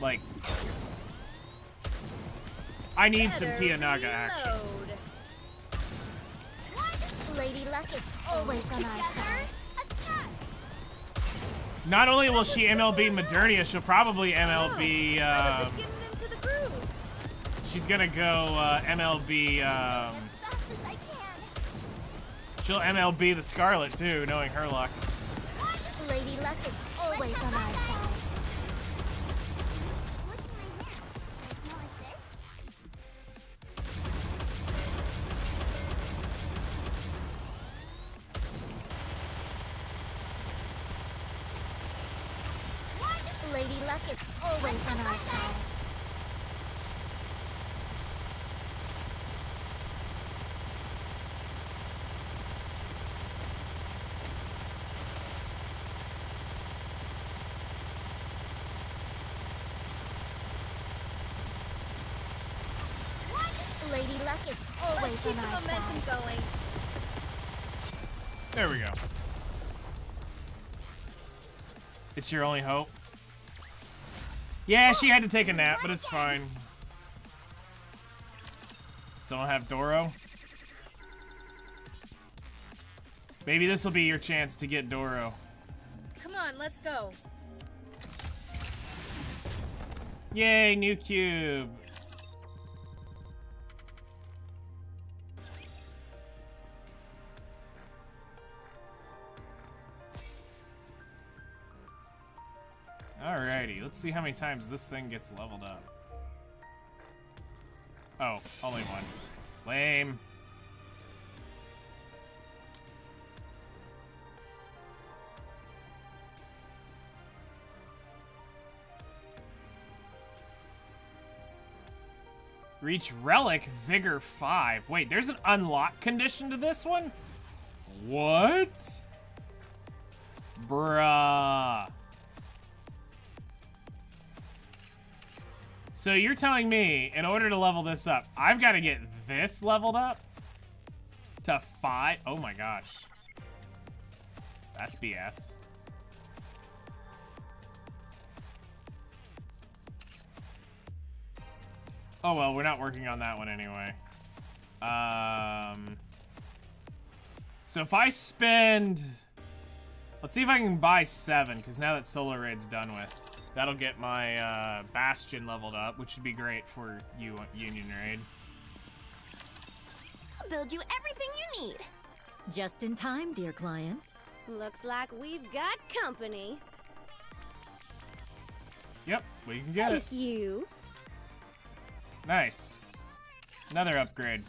Like, I need some Better Tia Naga action. reload. Lady Luck is always on our side. Not only will she MLB Modernia, she'll probably MLB, I was just getting into the groove. she's gonna go MLB, As fast as I can. she'll MLB the Scarlet too, knowing her luck. Lady Luck is always on our side. What's my name? I smell like fish? Lady Luck is always on our side. Lady Luck is always Let's keep on the our momentum side. going. There we go. It's your only hope. Yeah, she had to take a nap, but it's fine. Still don't have Doro. Maybe this will be your chance to get Doro. Come on, let's go. Yay, new cube. Alrighty, let's see how many times this thing gets leveled up. Oh, only once. Lame. Reach Relic Vigor 5. Wait, there's an unlock condition to this one? What? Bruh. So you're telling me, in order to level this up, I've got to get this leveled up? To 5? Oh my gosh. That's BS. Oh well, we're not working on that one anyway. So if I spend... Let's see if I can buy 7, because now that Solar Raid's done with, that'll get my Bastion leveled up, which would be great for you, Union Raid. I'll build you everything you need. Just in time, dear client. Looks like we've got company. Yep, we can get it. Thank you. Nice. Another upgrade.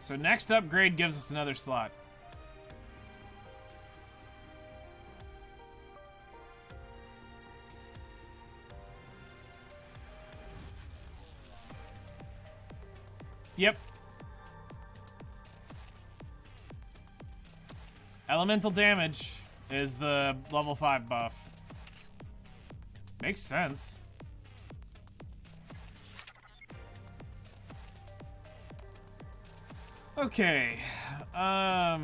So next upgrade gives us another slot. Yep. Elemental damage is the level 5 buff. Makes sense. Okay. Now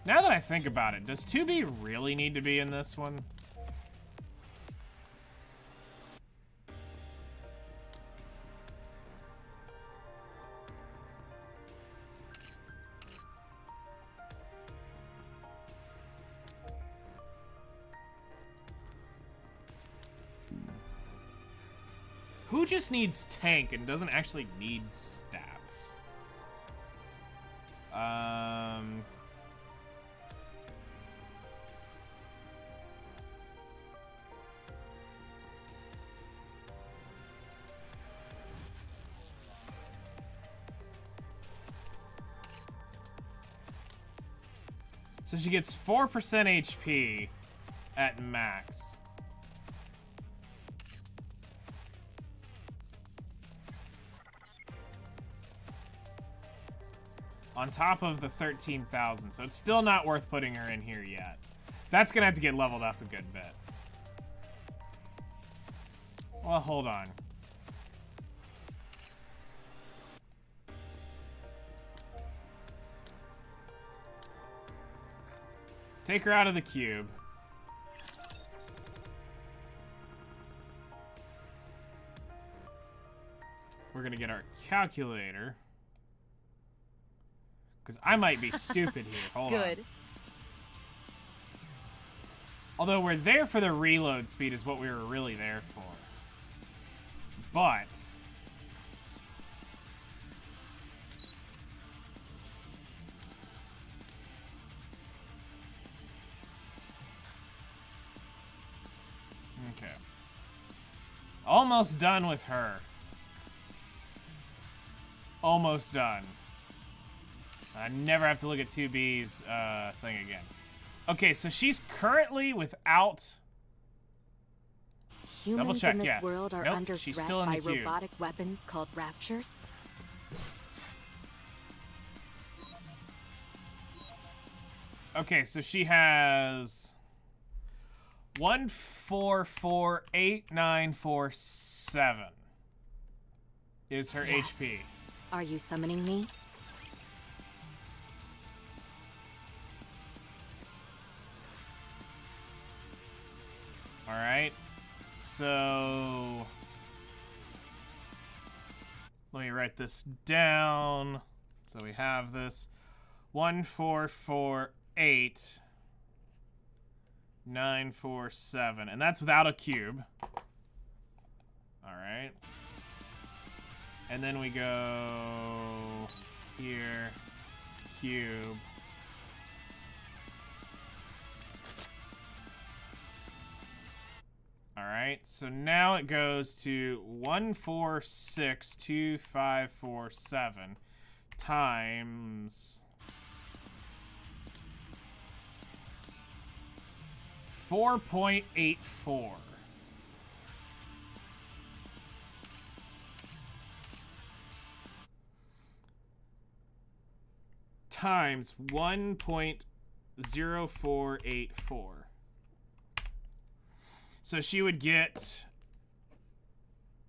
that I think about it, does 2B really need to be in this one? Who just needs tank and doesn't actually need stats? So she gets 4% HP at max. On top of the 13,000, so it's still not worth putting her in here yet. That's gonna have to get leveled up a good bit. Well, hold on. Let's take her out of the cube. We're gonna get our calculator. Because I might be stupid here. Hold on. Good. Although we're there for the reload speed is what we were really there for. But... okay. Almost done with her. Almost done. I never have to look at 2B's thing again. Okay, so she's currently without... Humans double check, in this yeah. world are Nope, under she's threat still in by the queue. robotic weapons called raptures. Okay, so she has 1448947 is her Yes. HP. Are you summoning me? All right, so let me write this down. So we have this 1448947, and that's without a cube. All right, and then we go here, cube. Alright, so now it goes to 1462547 times 4.84 times 1.0484. So she would get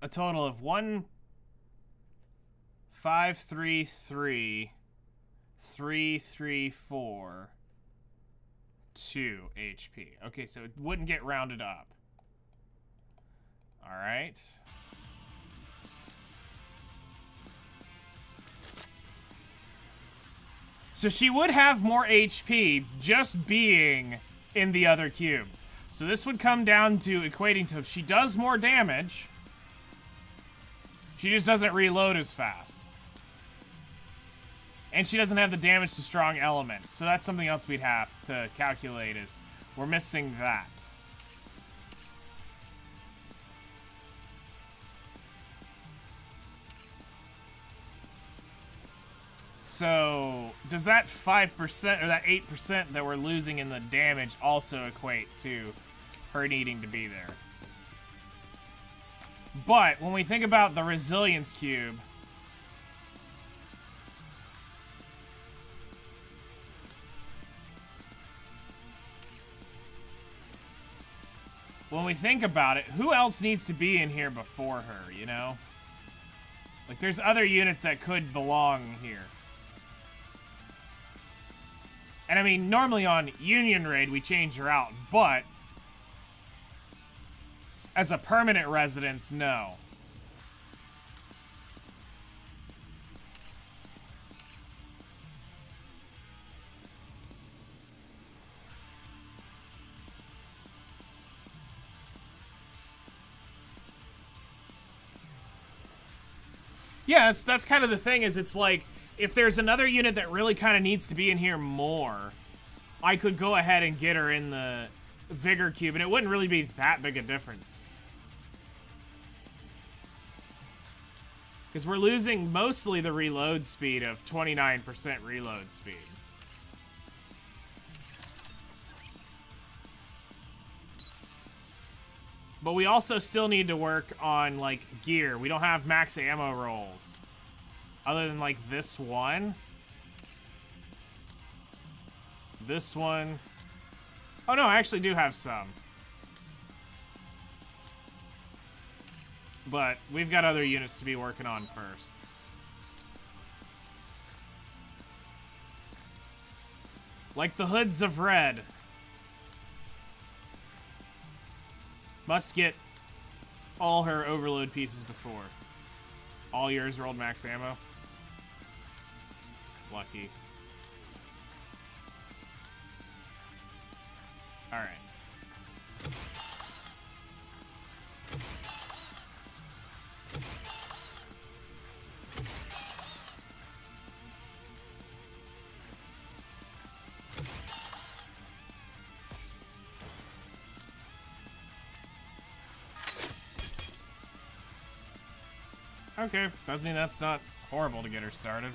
a total of 1,533,334 HP. Okay, so it wouldn't get rounded up. All right. So she would have more HP just being in the other cube. So this would come down to equating to if she does more damage, she just doesn't reload as fast. And she doesn't have the damage to strong elements. So that's something else we'd have to calculate is we're missing that. So does that 5% or that 8% that we're losing in the damage also equate to her needing to be there? But when we think about the resilience cube, when we think about it, who else needs to be in here before her, you know? Like, there's other units that could belong here. And I mean, normally on Union Raid, we change her out, but as a permanent residence, no. Yeah, that's kind of the thing, is it's like, if there's another unit that really kind of needs to be in here more, I could go ahead and get her in the Vigor Cube, and it wouldn't really be that big a difference. Because we're losing mostly the reload speed of 29% reload speed. But we also still need to work on, like, gear. We don't have max ammo rolls. Other than, like, this one. This one. Oh, no, I actually do have some. But we've got other units to be working on first. Like the Hoods of Red. Must get all her overload pieces before. All yours rolled max ammo. Lucky. Alright. Okay, I mean, that's not horrible to get her started.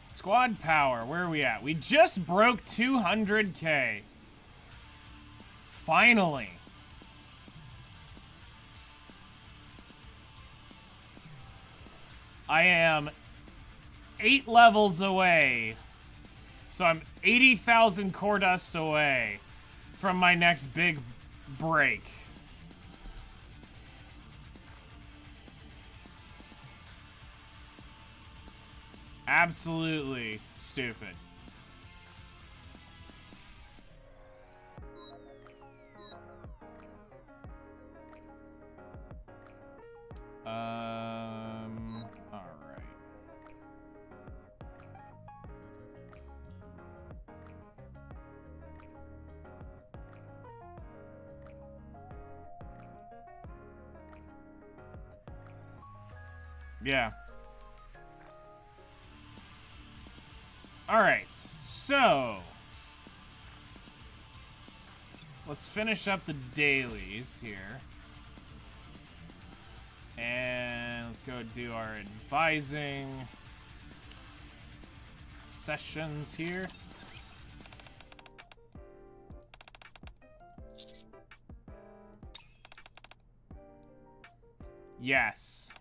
Squad power, where are we at? We just broke 200K. Finally. I am 8 levels away. So I'm 80,000 core dust away from my next big break. Absolutely stupid. All right. Yeah. Alright, so let's finish up the dailies here. And let's go do our advising sessions here. Yes.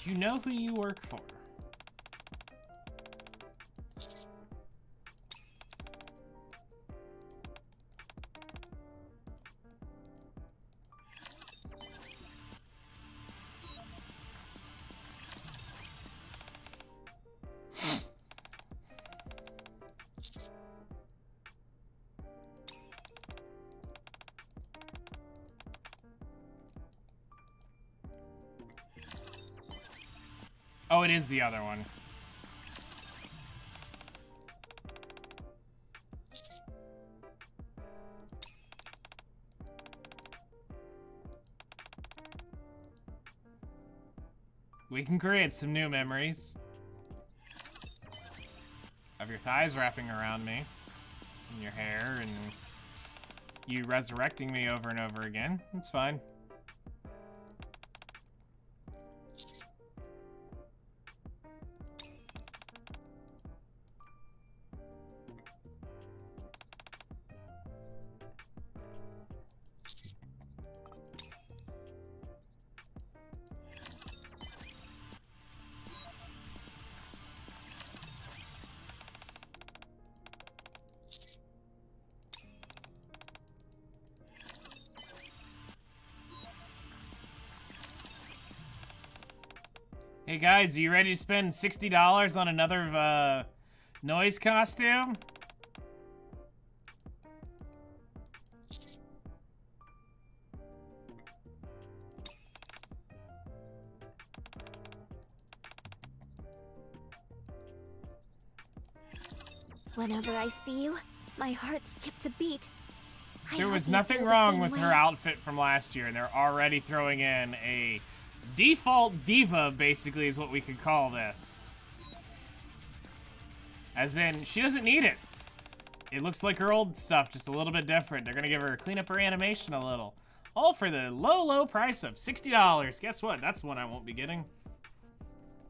Do you know who you work for? Oh, it is the other one. We can create some new memories of your thighs wrapping around me, and your hair, and you resurrecting me over and over again. It's fine. Hey guys, are you ready to spend $60 on another noise costume? Whenever I see you, my heart skips a beat. I There hope was you nothing feel the wrong same with way. her outfit from last year, and they're already throwing in a default diva, basically, is what we could call this. As in, she doesn't need it. It looks like her old stuff, just a little bit different. They're gonna give her clean up her animation a little. All for the low, low price of $60. Guess what? That's one I won't be getting.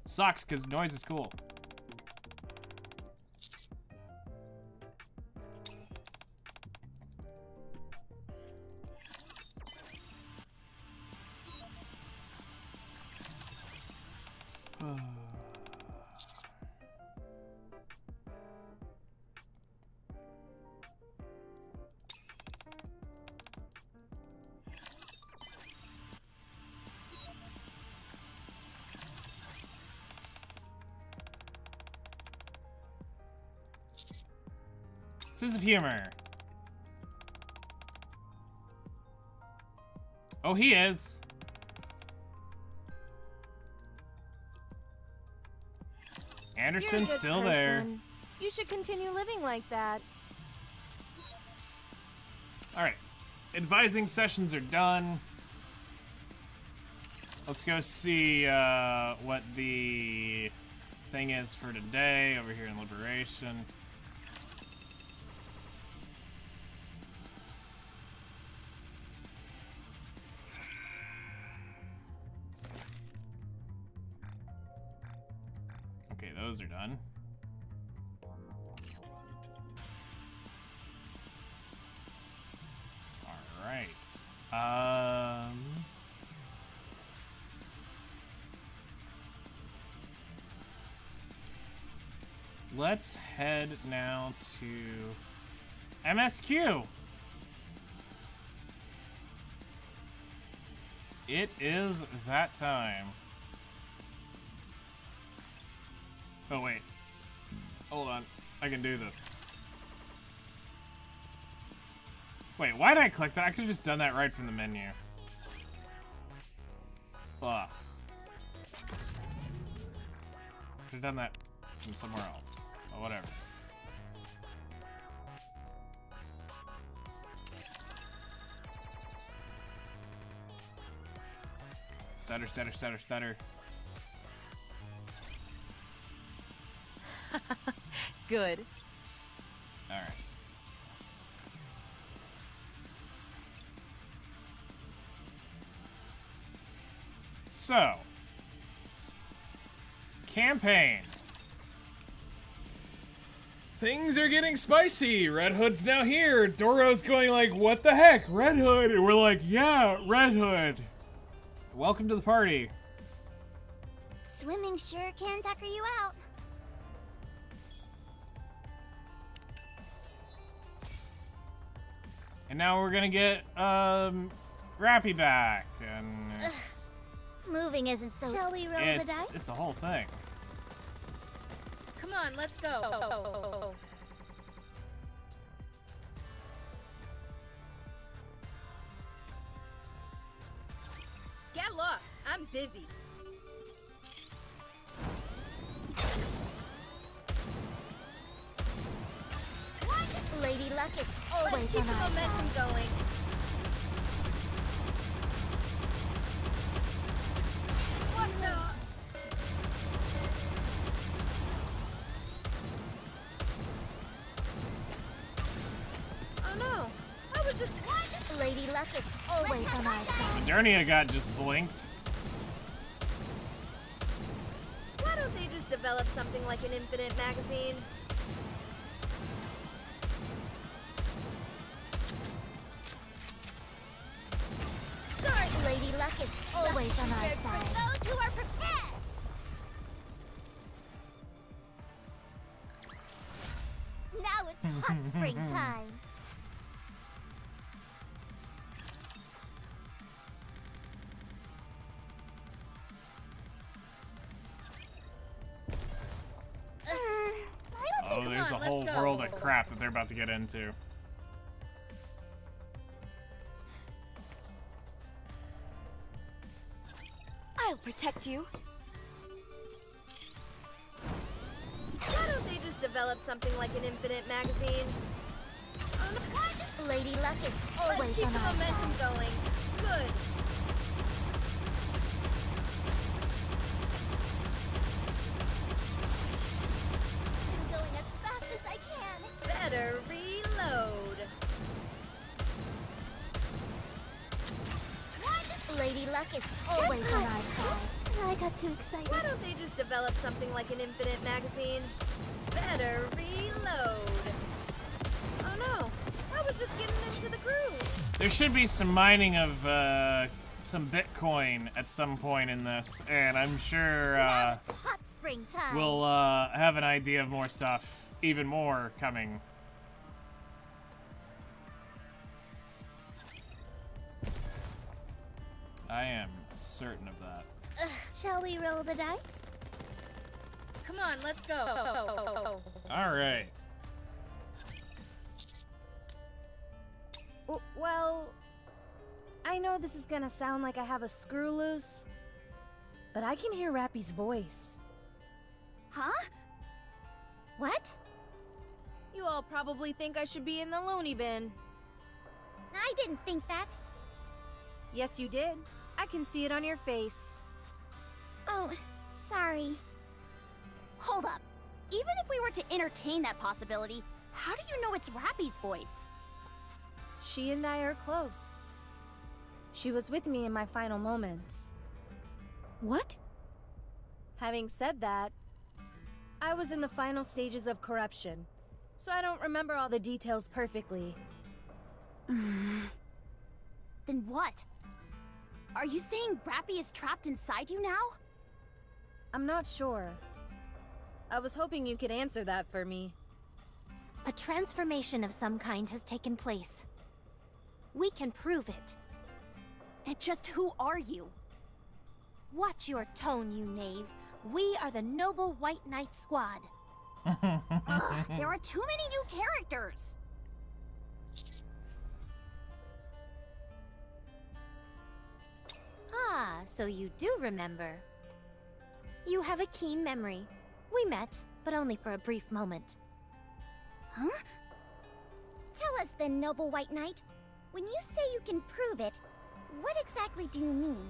Sucks, because noise is cool. Sense of humor. Oh, he is. Anderson's You're a good still there. person. You should continue living like that. All right, advising sessions are done. Let's go see what the thing is for today over here in Liberation. Okay, those are done. All right. Let's head now to MSQ. It is that time. Oh, wait. Hold on. I can do this. Wait, why did I click that? I could have just done that right from the menu. Ugh. Could have done that from somewhere else. But whatever. Stutter, stutter, stutter, stutter. Good. All right. So, campaign. Things are getting spicy. Red Hood's now here. Doro's going like, what the heck, Red Hood? And we're like, yeah, Red Hood. Welcome to the party. Swimming sure can tucker you out. And now we're gonna get, Rappy back. And it's, Moving isn't so. Shall we roll the dice? it's a whole thing. Come on, let's go. Get lost. I'm busy. Lady Luck is Let's always keep on the our momentum side. going. What the? Oh no! I was just Lady Luck is always on our side. Modernia got just blinked. Why don't they just develop something like an infinite magazine? Sorry, Lady Luck is always on our side. For those who are prepared. Now it's hot springtime. Oh, there's a on, whole let's go. world of crap that they're about to get into. I'll protect you. Why don't they just develop something like an infinite magazine? Lady Luck is Let's always keep on the our momentum side. going. Good. I'm going as fast as I can. Better reload. Lady Luck is always on our side. I got too excited. Why don't they just develop something like an infinite magazine? Better reload. Oh no, I was just getting into the groove. There should be some mining of some Bitcoin at some point in this, and I'm sure Now it's hot springtime. we'll have an idea of more stuff, even more coming. I am certain of that. Shall we roll the dice? Come on, let's go. All right. Well, I know this is gonna sound like I have a screw loose, but I can hear Rappy's voice. Huh? What? You all probably think I should be in the loony bin. I didn't think that. Yes, you did. I can see it on your face. Oh, sorry. Hold up. Even if we were to entertain that possibility, how do you know it's Rappy's voice? She and I are close. She was with me in my final moments. What? Having said that, I was in the final stages of corruption, so I don't remember all the details perfectly. Then what? Are you saying Rappy is trapped inside you now? I'm not sure. I was hoping you could answer that for me. A transformation of some kind has taken place. We can prove it. And just who are you? Watch your tone, you knave. We are the Noble White Knight Squad. Ugh, there are too many new characters. Ah, so you do remember. You have a keen memory. We met, but only for a brief moment. Huh? Tell us then, Noble White Knight. When you say you can prove it, what exactly do you mean?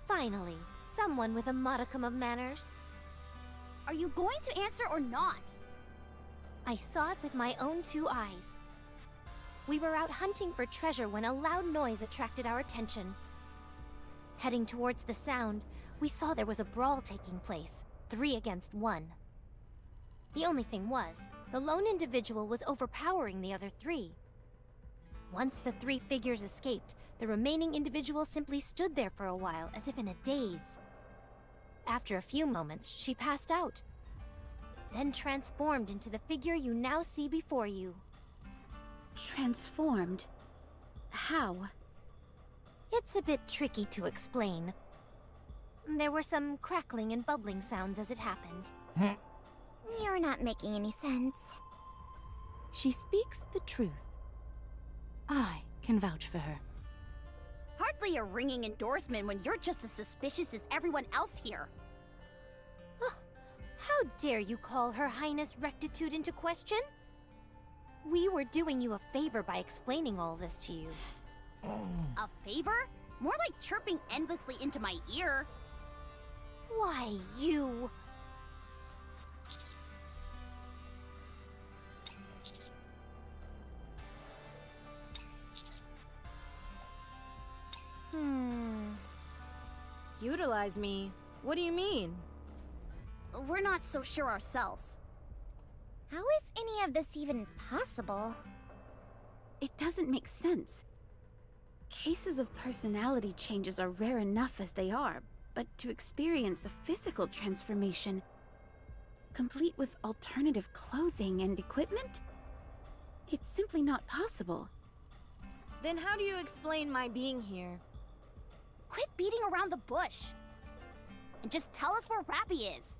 Finally, someone with a modicum of manners. Are you going to answer or not? I saw it with my own 2 eyes. We were out hunting for treasure when a loud noise attracted our attention. Heading towards the sound, we saw there was a brawl taking place, 3 against 1. The only thing was, the lone individual was overpowering the other 3. Once the 3 figures escaped, the remaining individual simply stood there for a while, as if in a daze. After a few moments, she passed out, then transformed into the figure you now see before you. Transformed? How? It's a bit tricky to explain. There were some crackling and bubbling sounds as it happened. You're not making any sense. She speaks the truth. I can vouch for her. Hardly a ringing endorsement when you're just as suspicious as everyone else here. How dare you call Her Highness Rectitude into question? We were doing you a favor by explaining all this to you. A favor? More like chirping endlessly into my ear. Why, you... Utilize me? What do you mean? We're not so sure ourselves. How is any of this even possible? It doesn't make sense. Cases of personality changes are rare enough as they are, but to experience a physical transformation, complete with alternative clothing and equipment? It's simply not possible. Then how do you explain my being here? Quit beating around the bush. And just tell us where Rappy is.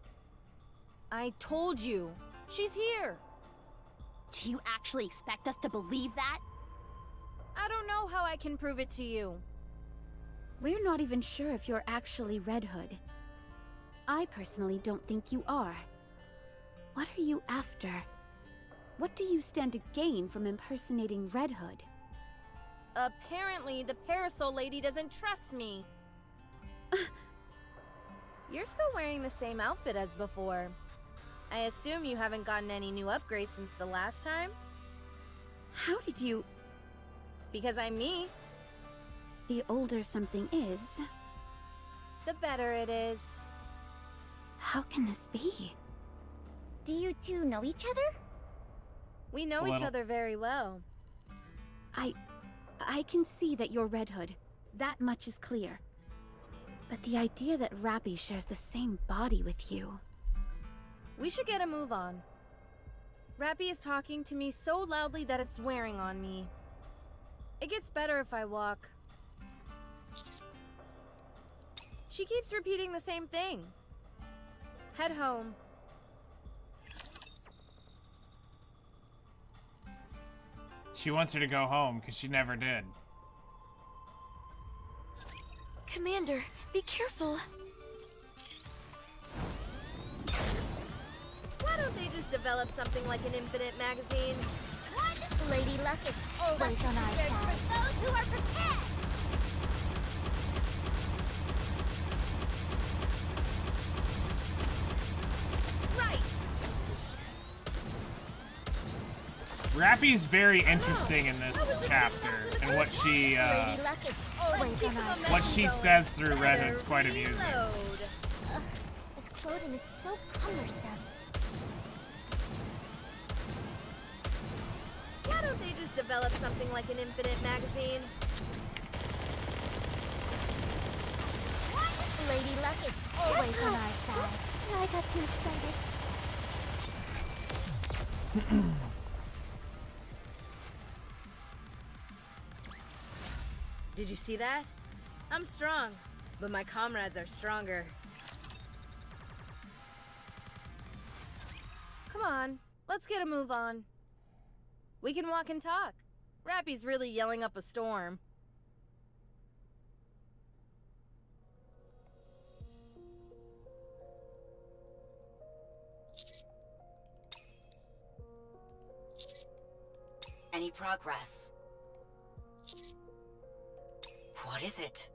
I told you. She's here. Do you actually expect us to believe that? I don't know how I can prove it to you. We're not even sure if you're actually Red Hood. I personally don't think you are. What are you after? What do you stand to gain from impersonating Red Hood? Apparently, the parasol lady doesn't trust me. You're still wearing the same outfit as before. I assume you haven't gotten any new upgrades since the last time? How did you... Because I'm me. The older something is, The better it is. how can this be? Do you two know each other? We know A each little. other very well. I can see that you're Red Hood. That much is clear. But the idea that Rappy shares the same body with you... We should get a move on. Rappy is talking to me so loudly that it's wearing on me. It gets better if I walk. She keeps repeating the same thing. Head home. She wants her to go home because she never did. Commander, be careful. Why don't they just develop something like an infinite magazine? What? Lady Luck is always on our side. For those who are prepared! Right! Rappy's very interesting in this chapter, and what she Lady Luck is always on our side. what she says through Red Hood's quite amusing. Reload. This clothing is so cumbersome. Why don't they just develop something like an infinite magazine? What? Lady Luck is always on our side. Oops, I got too excited. Did you see that? I'm strong, but my comrades are stronger. Come on, let's get a move on. We can walk and talk. Rappy's really yelling up a storm. Any progress? What is it?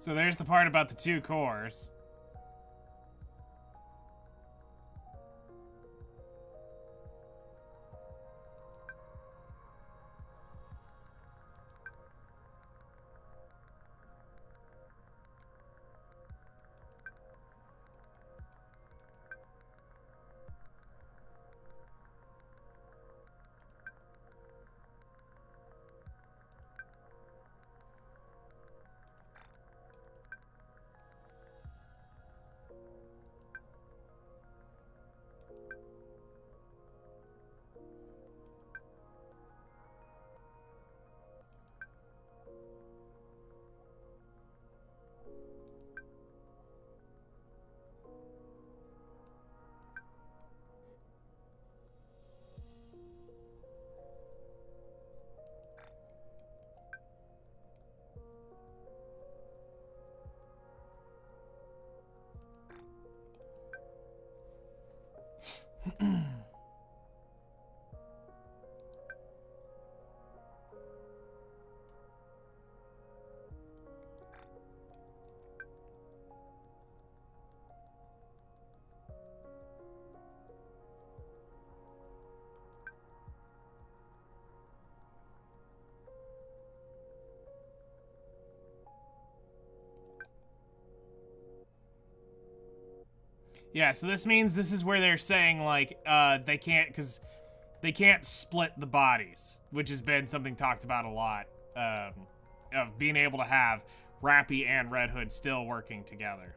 So there's the part about the 2 cores. Yeah, so this means this is where they're saying, like, they can't split the bodies, which has been something talked about a lot, of being able to have Rappy and Red Hood still working together.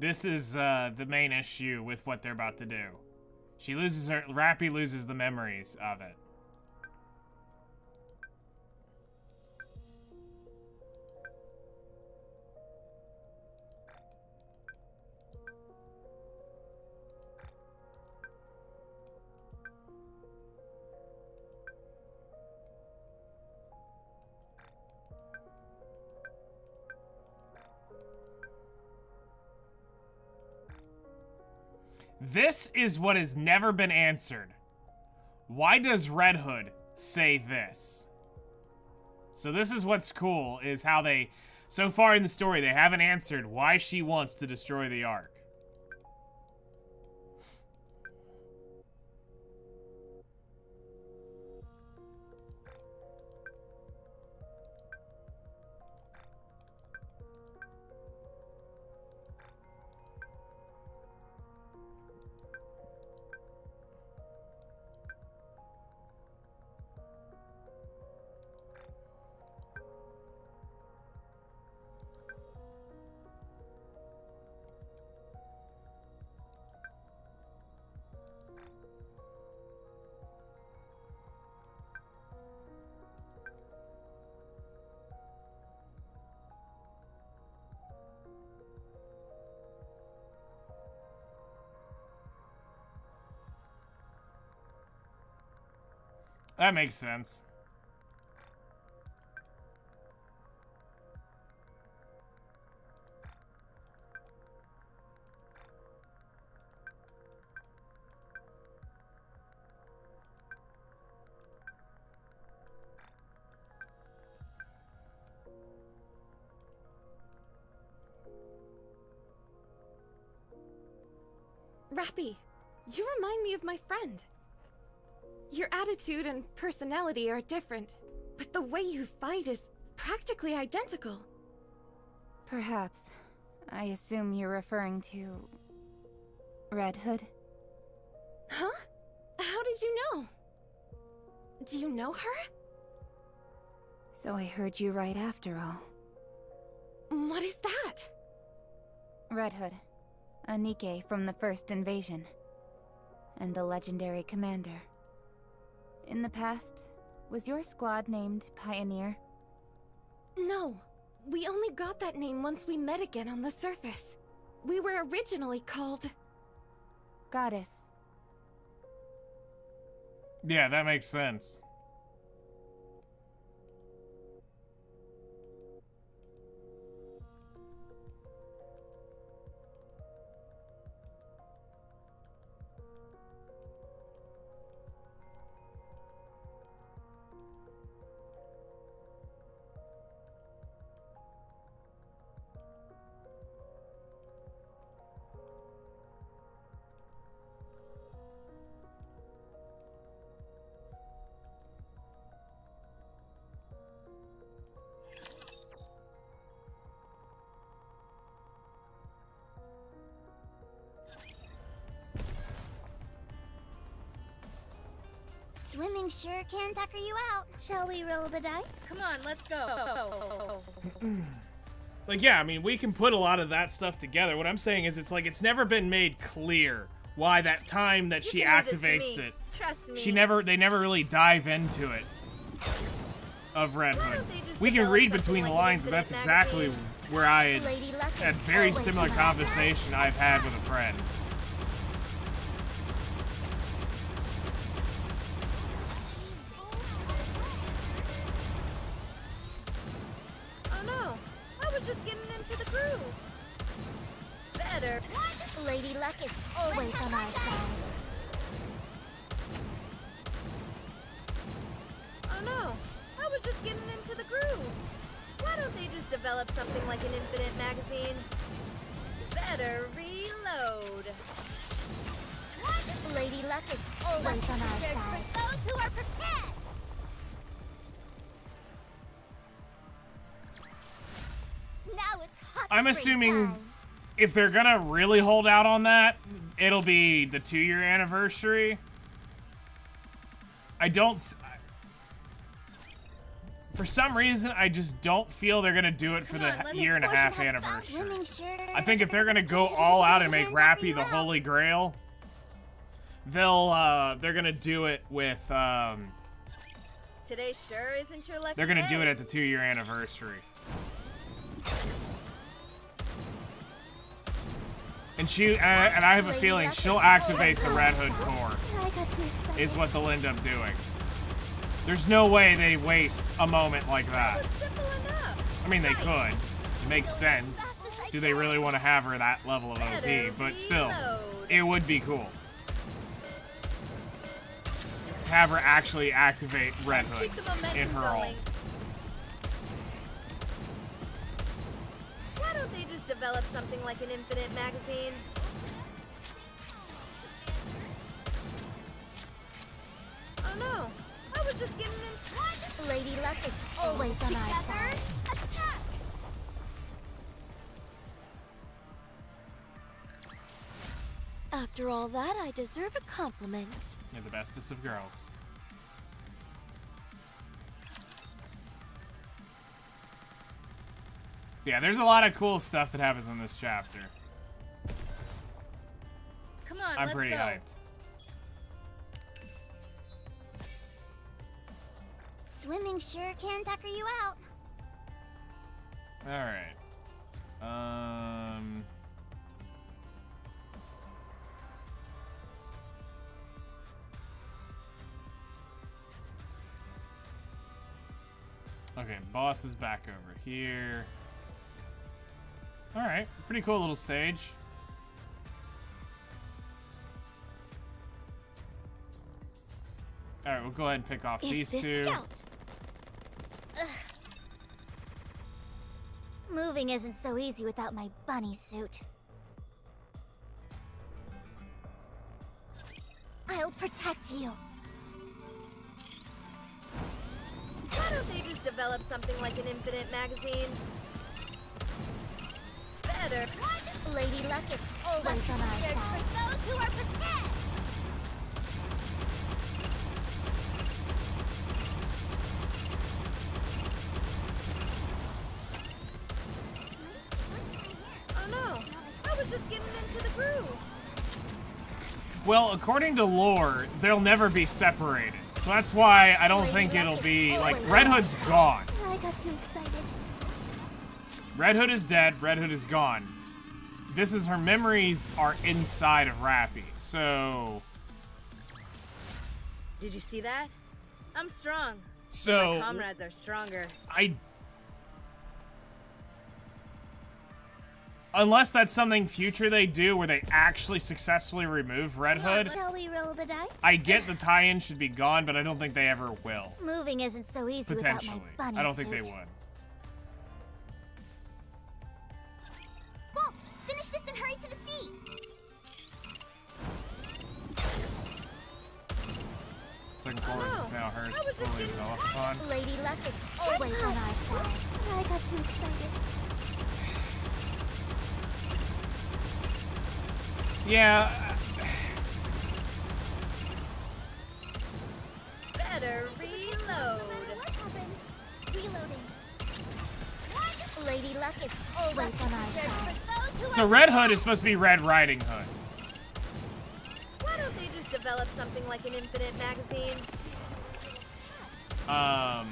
This is the main issue with what they're about to do. Rappy loses the memories of it. This is what has never been answered. Why does Red Hood say this? So this is what's cool, is how they, so far in the story, they haven't answered why she wants to destroy the Ark. That makes sense. Rappy, you remind me of my friend. Your attitude and personality are different, but the way you fight is practically identical. Perhaps. I assume you're referring to... Red Hood? Huh? How did you know? Do you know her? So I heard you right after all. What is that? Red Hood. A Nikke from the first invasion. And the legendary commander. In the past, was your squad named Pioneer? No. We only got that name once we met again on the surface. We were originally called... Goddess. Yeah, that makes sense. Swimming sure can tucker you out. Shall we roll the dice? Come on, let's go. Like, yeah, I mean, we can put a lot of that stuff together. What I'm saying is it's like it's never been made clear why that time that she activates it. Trust me. They never really dive into it of Red Hood. We can read between the lines, and that's exactly where I had very similar conversation I've had with a friend. Oh no, I was just getting into the groove. Better. Lady Luck is always on our side. Oh no, I was just getting into the groove. Why don't they just develop something like an infinite magazine? Better reload. Lady Luck is always on our side. For those who are prepared. Now it's hot. I'm assuming if they're gonna really hold out on that, it'll be the 2-year anniversary. For some reason, I just don't feel they're gonna do it for the 1.5-year anniversary. I think if they're gonna go all out and make Rappy the Holy Grail, they're gonna do it with Today sure isn't your lucky they're gonna day. do it at the 2-year anniversary. And I have a feeling she'll activate the Red Hood core, is what they'll end up doing. There's no way they waste a moment like that. I mean, they could. It makes sense. Do they really want to have her that level of OP? But still, it would be cool to have her actually activate Red Hood in her ult. Why don't they just develop something like an infinite magazine? Oh no, I was just getting into... Lady Luck is always on our side. Attack! After all that, I deserve a compliment. You're the bestest of girls. Yeah, there's a lot of cool stuff that happens in this chapter. Come on, I'm pretty hyped. Swimming sure can tucker you out. All right. Okay, boss is back over here. All right, pretty cool little stage. All right, we'll go ahead and pick off these two. Scout? Moving isn't so easy without my bunny suit. I'll protect you. Why don't they just develop something like an infinite magazine? Better. Lady Luck is always on our side. For those who are prepared. Oh no, I was just getting into the groove. Well, according to lore, they'll never be separated. So that's why I don't think it'll be, like, Red Hood's gone. I got too excited. Red Hood is dead, Red Hood is gone. This is her memories are inside of Rappy, so... Did you see that? I'm strong. So... My comrades are stronger. Unless that's something future they do where they actually successfully remove Red Hood, Shall we roll the dice? I get the tie-in should be gone, but I don't think they ever will. Moving isn't so easy without my Potentially. bunny I don't think suit. they would. Bolt, finish this and hurry to the sea. Second forward is now hers to fully develop upon. Lady Luck is always on our side. I got too excited. Yeah. Better reload. What happens? Reloading. Lady Luck is always on our side. So Red Hood is supposed to be Red Riding Hood. Why don't they just develop something like an infinite magazine? Um.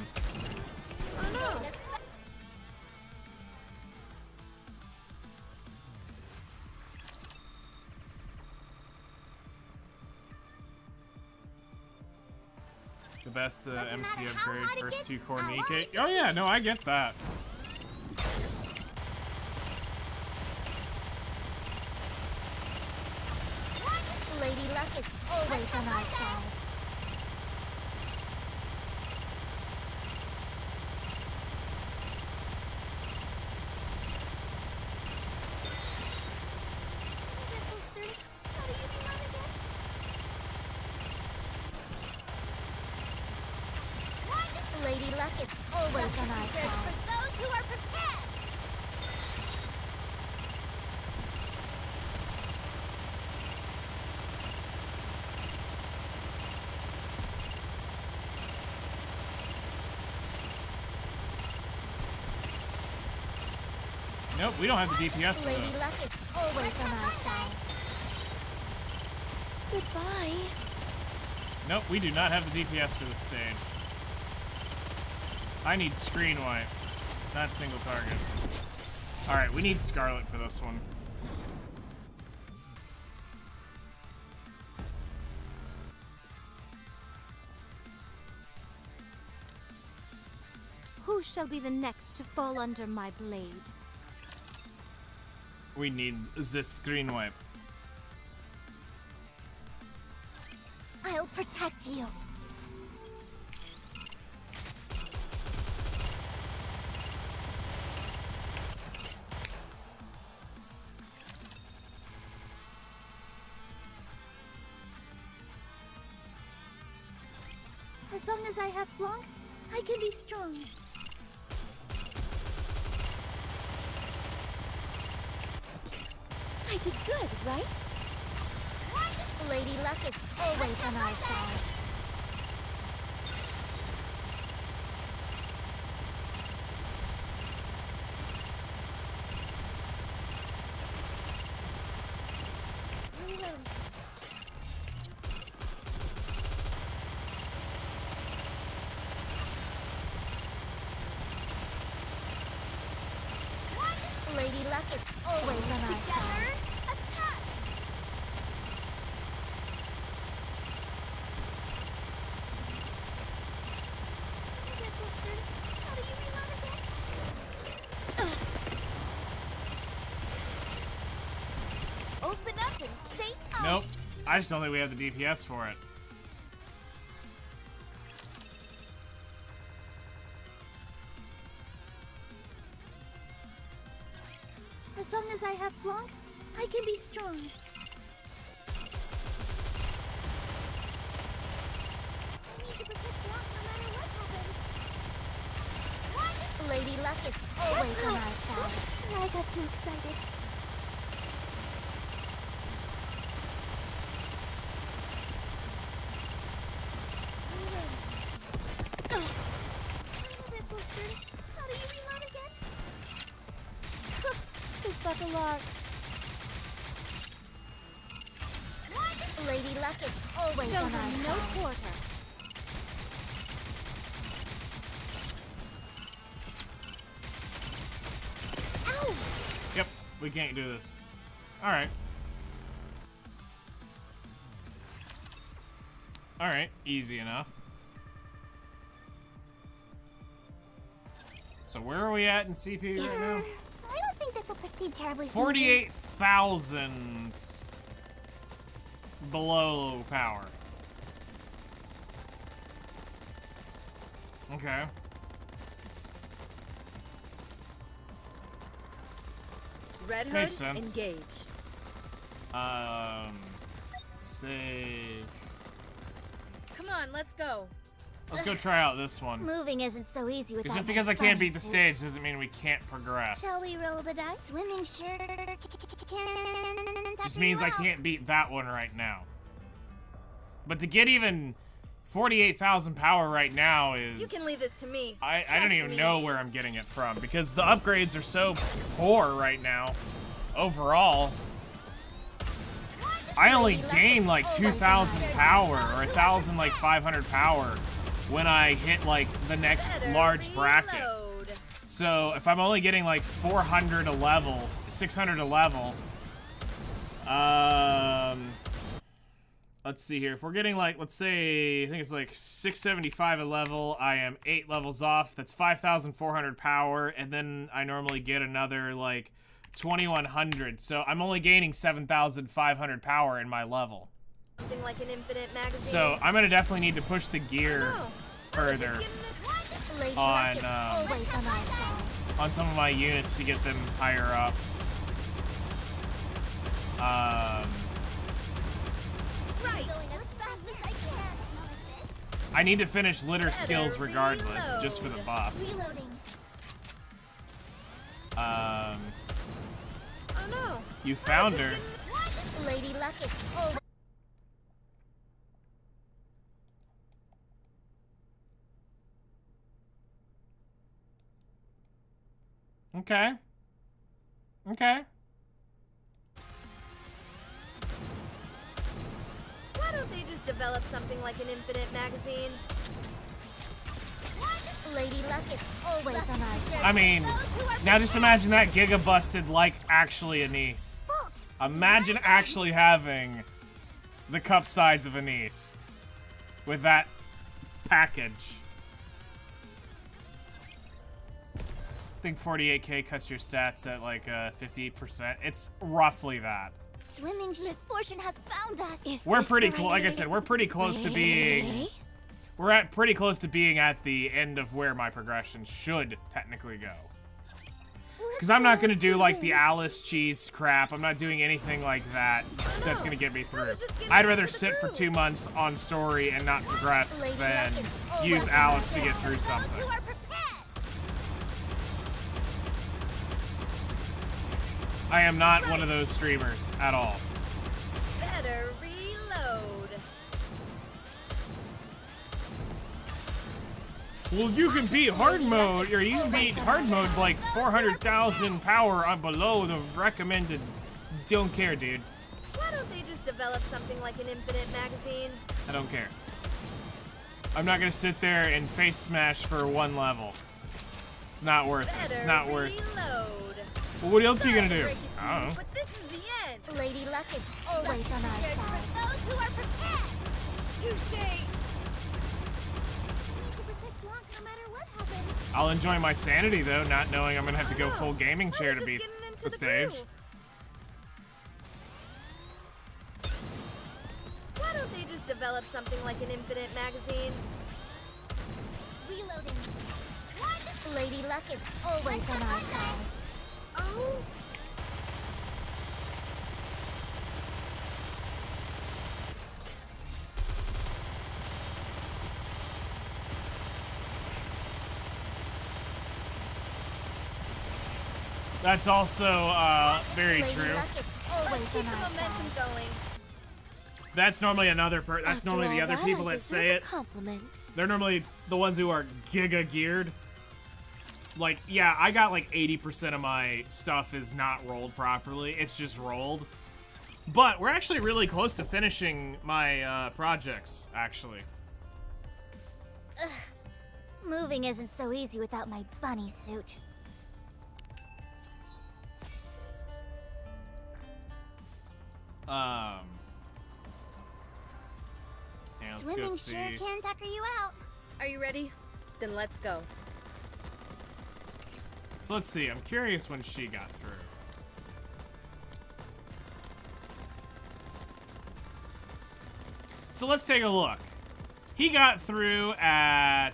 Oh no. The best MC upgrade, first 2 core Nikke. Oh yeah, no, I get that. Lady Luck is always on our side. Lady Luck is always on our side. For those who are prepared. Nope, we don't have the DPS for Lady this. Luck is always on our side. Goodbye. Nope, we do not have the DPS for this stage. I need screen wipe, not single target. Alright, we need Scarlet for this one. Who shall be the next to fall under my blade? We need this screen wipe. I'll protect you. As long as I have Blanc, I can be strong. I did good, right? Lady Luck is always on our side. Lady Luck is always on our side. Attack! How do you reload again? Open up and say Nope, I just don't think we have the DPS for it. As long as I have Blanc, I can be strong. I need to protect Blanc no matter what happens. Lady Luck is always on our side. I got too excited. How do you reload again? This buckle off. Lady Luck is always on our side. No quarter. Ow! Yep, we can't do this. Alright. Alright, easy enough. So where are we at in CPU right now? I don't think this will proceed terribly. 48,000 below power. Okay. Red Hood, Makes sense. engage. Save. Come on, let's go. Let's go try out this one. Moving isn't so easy without Just my because I can't beat the suit. stage doesn't mean we can't progress. Shall we roll the dice? Swimming sure can Just means I can't beat that one right now. But to get even 48,000 power right now is... You can leave this to me. I don't Trust even me. know where I'm getting it from because the upgrades are so poor right now. Overall, I only gain like 2,000 power or 1,500 power when I hit like the next large bracket. So if I'm only getting like 400 a level, 600 a level, let's see here. If we're getting like, let's say, I think it's like 675 a level, I am 8 levels off. That's 5,400 power, and then I normally get another like 2,100. So I'm only gaining 7,500 power in my level. Something like an infinite magazine. So I'm gonna definitely need to push the gear further on some of my units to get them higher up. I need to finish litter skills regardless, just for the buff. Oh no. You found her. Lady Luck is always... Okay. Okay. Why don't they just develop something like an infinite magazine? Lady Luck is always on our side. I mean, now just imagine that Giga busted like actually Anise. Imagine actually having the cup size of Anise with that package. I think 48k cuts your stats at like 50%. It's roughly that. Swimming misfortune has found us. We're pretty close. Like I said, we're pretty close to being. We're pretty close to being at the end of where my progression should technically go. Because I'm not gonna do like the Alice cheese crap. I'm not doing anything like that. That's gonna get me through. I'd rather sit for 2 months on story and not progress than use Alice to get through something. I am not one of those streamers at all. Better reload. Well, you can beat hard mode, or you can beat hard mode like 400,000 power on below the recommended. Don't care, dude. Why don't they just develop something like an infinite magazine? I don't care. I'm not gonna sit there and face smash for 1 level. It's not worth it. It's not worth it. Well, what else are you gonna do? I don't know. But this is the end. Lady Luck is always on our side. For those who are prepared. Touché. I'll enjoy my sanity though, not knowing I'm gonna have to go full gaming chair to beat the stage. Why don't they just develop something like an infinite magazine? Reloading. Lady Luck is always on our side. Oh. That's also very true. Let's keep the momentum going. That's normally another that's normally the other people that say it. They're normally the ones who are giga geared. Like, yeah, I got like 80% of my stuff is not rolled properly. It's just rolled. But we're actually really close to finishing my projects, actually. Ugh. Moving isn't so easy without my bunny suit. Yeah, let's go Swimming see. sure can tucker you out. Are you ready? Then let's go. So let's see. I'm curious when she got through. So let's take a look. He got through at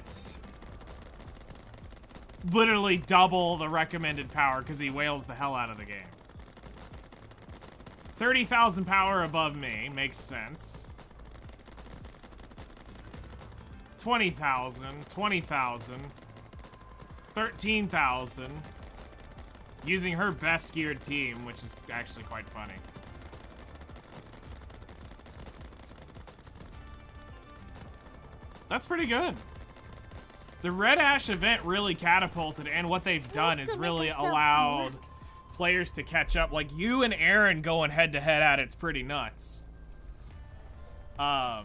literally double the recommended power because he whales the hell out of the game. 30,000 power above me. Makes sense. 20,000. 20,000. 13,000. Using her best geared team, which is actually quite funny. That's pretty good. The Red Ash event really catapulted, and what they've done is really allowed players to catch up. Like, you and Aaron going head-to-head at it's pretty nuts. So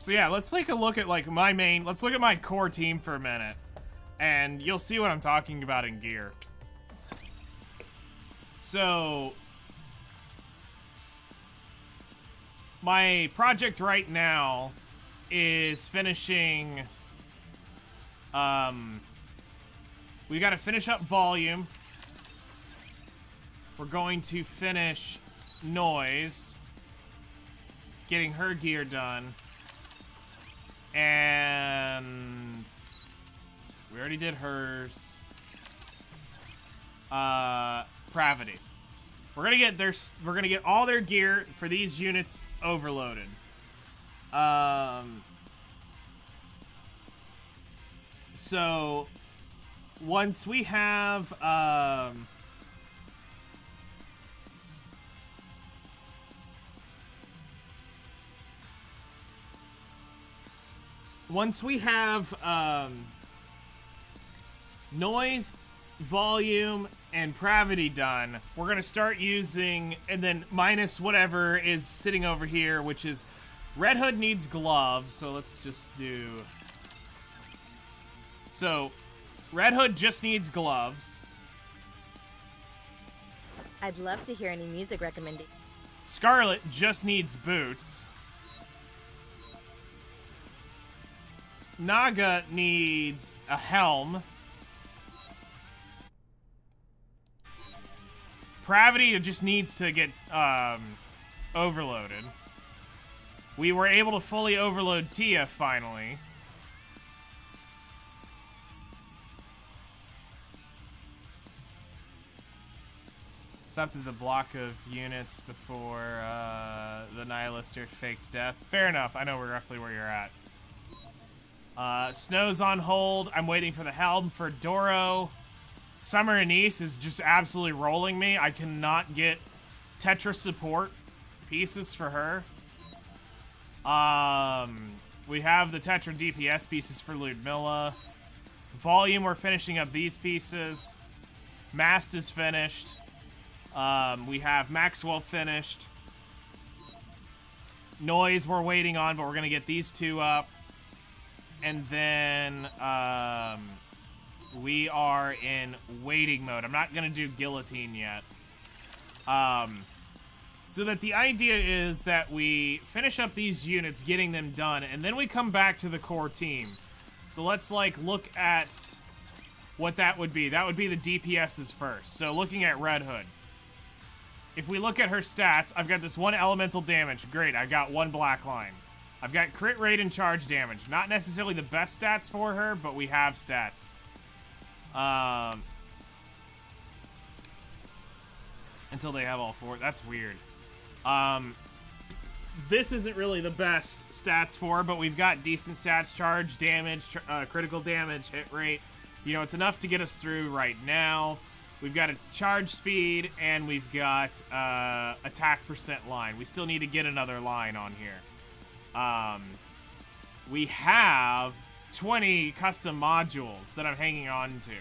yeah, let's take a look at, like, let's look at my core team for a minute, and you'll see what I'm talking about in gear. So, my project right now is finishing, we gotta finish up volume. We're going to finish Noise, getting her gear done. And we already did hers. Pravity. We're gonna get all their gear for these units overloaded. So once we have Noise, Volume, and Pravity done, we're gonna start using, and then minus whatever is sitting over here, which is Red Hood needs gloves, so let's just do... So, Red Hood just needs gloves. I'd love to hear any music recommendations. Scarlet just needs boots. Naga needs a helm. Pravity just needs to get overloaded. We were able to fully overload Tia finally. Stopped at the block of units before the Nihilister faked death. Fair enough. I know roughly where you're at. Snow's on hold. I'm waiting for the helm for Doro. Summer Anise is just absolutely rolling me. I cannot get Tetra support pieces for her. We have the Tetra DPS pieces for Ludmilla. Volume, we're finishing up these pieces. Mast is finished. We have Maxwell finished. Noise we're waiting on, but we're going to get these two up. And then we are in waiting mode. I'm not going to do Guillotine yet. So that the idea is that we finish up these units, getting them done, and then we come back to the core team. So let's, like, look at what that would be. That would be the DPSs first. So looking at Red Hood. If we look at her stats, I've got this one elemental damage. Great, I got one black line. I've got crit rate and charge damage. Not necessarily the best stats for her, but we have stats. Until they have all four. That's weird. This isn't really the best stats for her, but we've got decent stats. Charge, damage, critical damage, hit rate. You know, it's enough to get us through right now. We've got a charge speed, and we've got attack percent line. We still need to get another line on here. We have 20 custom modules that I'm hanging on to.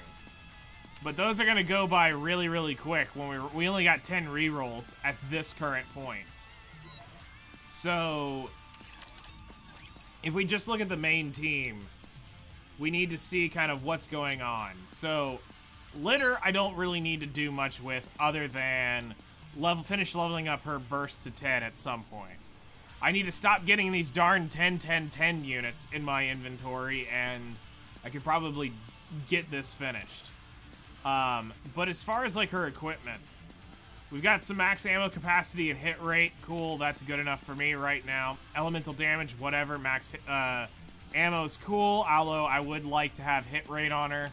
But those are going to go by really, really quick when we only got 10 rerolls at this current point. So, if we just look at the main team, we need to see kind of what's going on. So, Litter, I don't really need to do much with other than finish leveling up her burst to 10 at some point. I need to stop getting these darn 10, 10, 10 units in my inventory, and I could probably get this finished. But as far as, like, her equipment, we've got some max ammo capacity and hit rate. Cool, that's good enough for me right now. Elemental damage, whatever. Max ammo's cool, although I would like to have hit rate on her.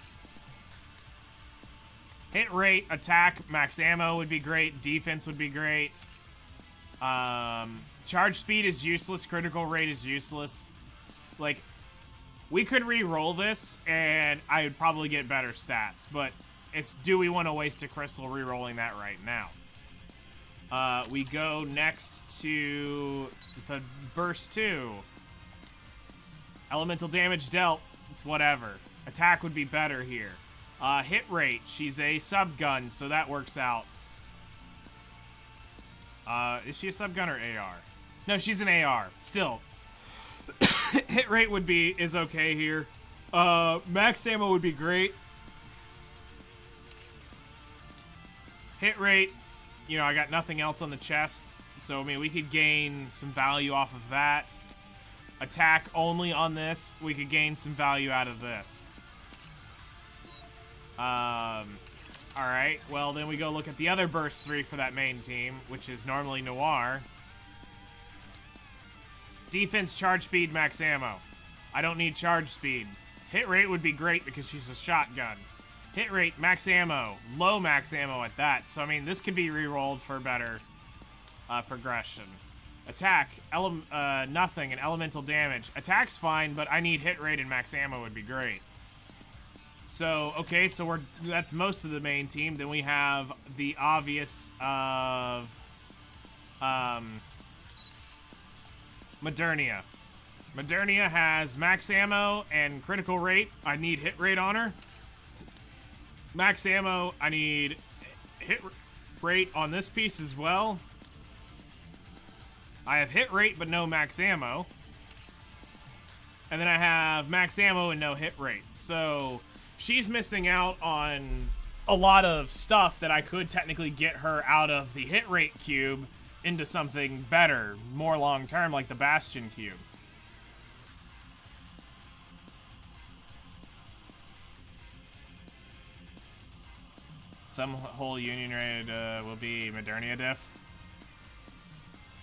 Hit rate, attack, max ammo would be great. Defense would be great. Charge speed is useless. Critical rate is useless. Like, we could re-roll this, and I would probably get better stats, but it's, do we want to waste a crystal re-rolling that right now? We go next to the Burst 2. Elemental damage dealt. It's whatever. Attack would be better here. Hit rate. She's a subgun, so that works out. Is she a subgun or AR? No, she's an AR. Still. Hit rate is okay here. Max ammo would be great. Hit rate, you know, I got nothing else on the chest. So, I mean, we could gain some value off of that. Attack only on this. We could gain some value out of this. Alright, well, then we go look at the other burst 3 for that main team, which is normally Noir. Defense, charge speed, max ammo. I don't need charge speed. Hit rate would be great because she's a shotgun. Hit rate, max ammo. Low max ammo at that. So, I mean, this could be re-rolled for better progression. Attack, nothing, and elemental damage. Attack's fine, but I need hit rate and max ammo would be great. So, okay, so that's most of the main team. Then we have the obvious of Modernia. Modernia has max ammo and critical rate. I need hit rate on her. Max ammo, I need hit rate on this piece as well. I have hit rate but no max ammo. And then I have max ammo and no hit rate. So she's missing out on a lot of stuff that I could technically get her out of the hit rate cube into something better, more long-term, like the Bastion cube. Some whole Union raid will be Modernia diff.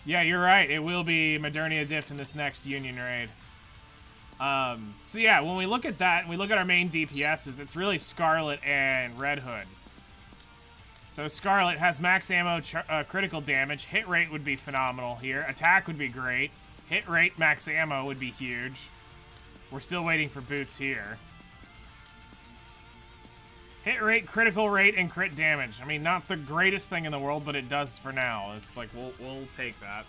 Yeah, you're right. It will be Modernia diff in this next Union raid. So yeah, when we look at that and we look at our main DPSs, it's really Scarlet and Red Hood. So Scarlet has max ammo, critical damage. Hit rate would be phenomenal here. Attack would be great. Hit rate, max ammo would be huge. We're still waiting for boots here. Hit rate, critical rate, and crit damage. I mean, not the greatest thing in the world, but it does for now. It's like, we'll take that.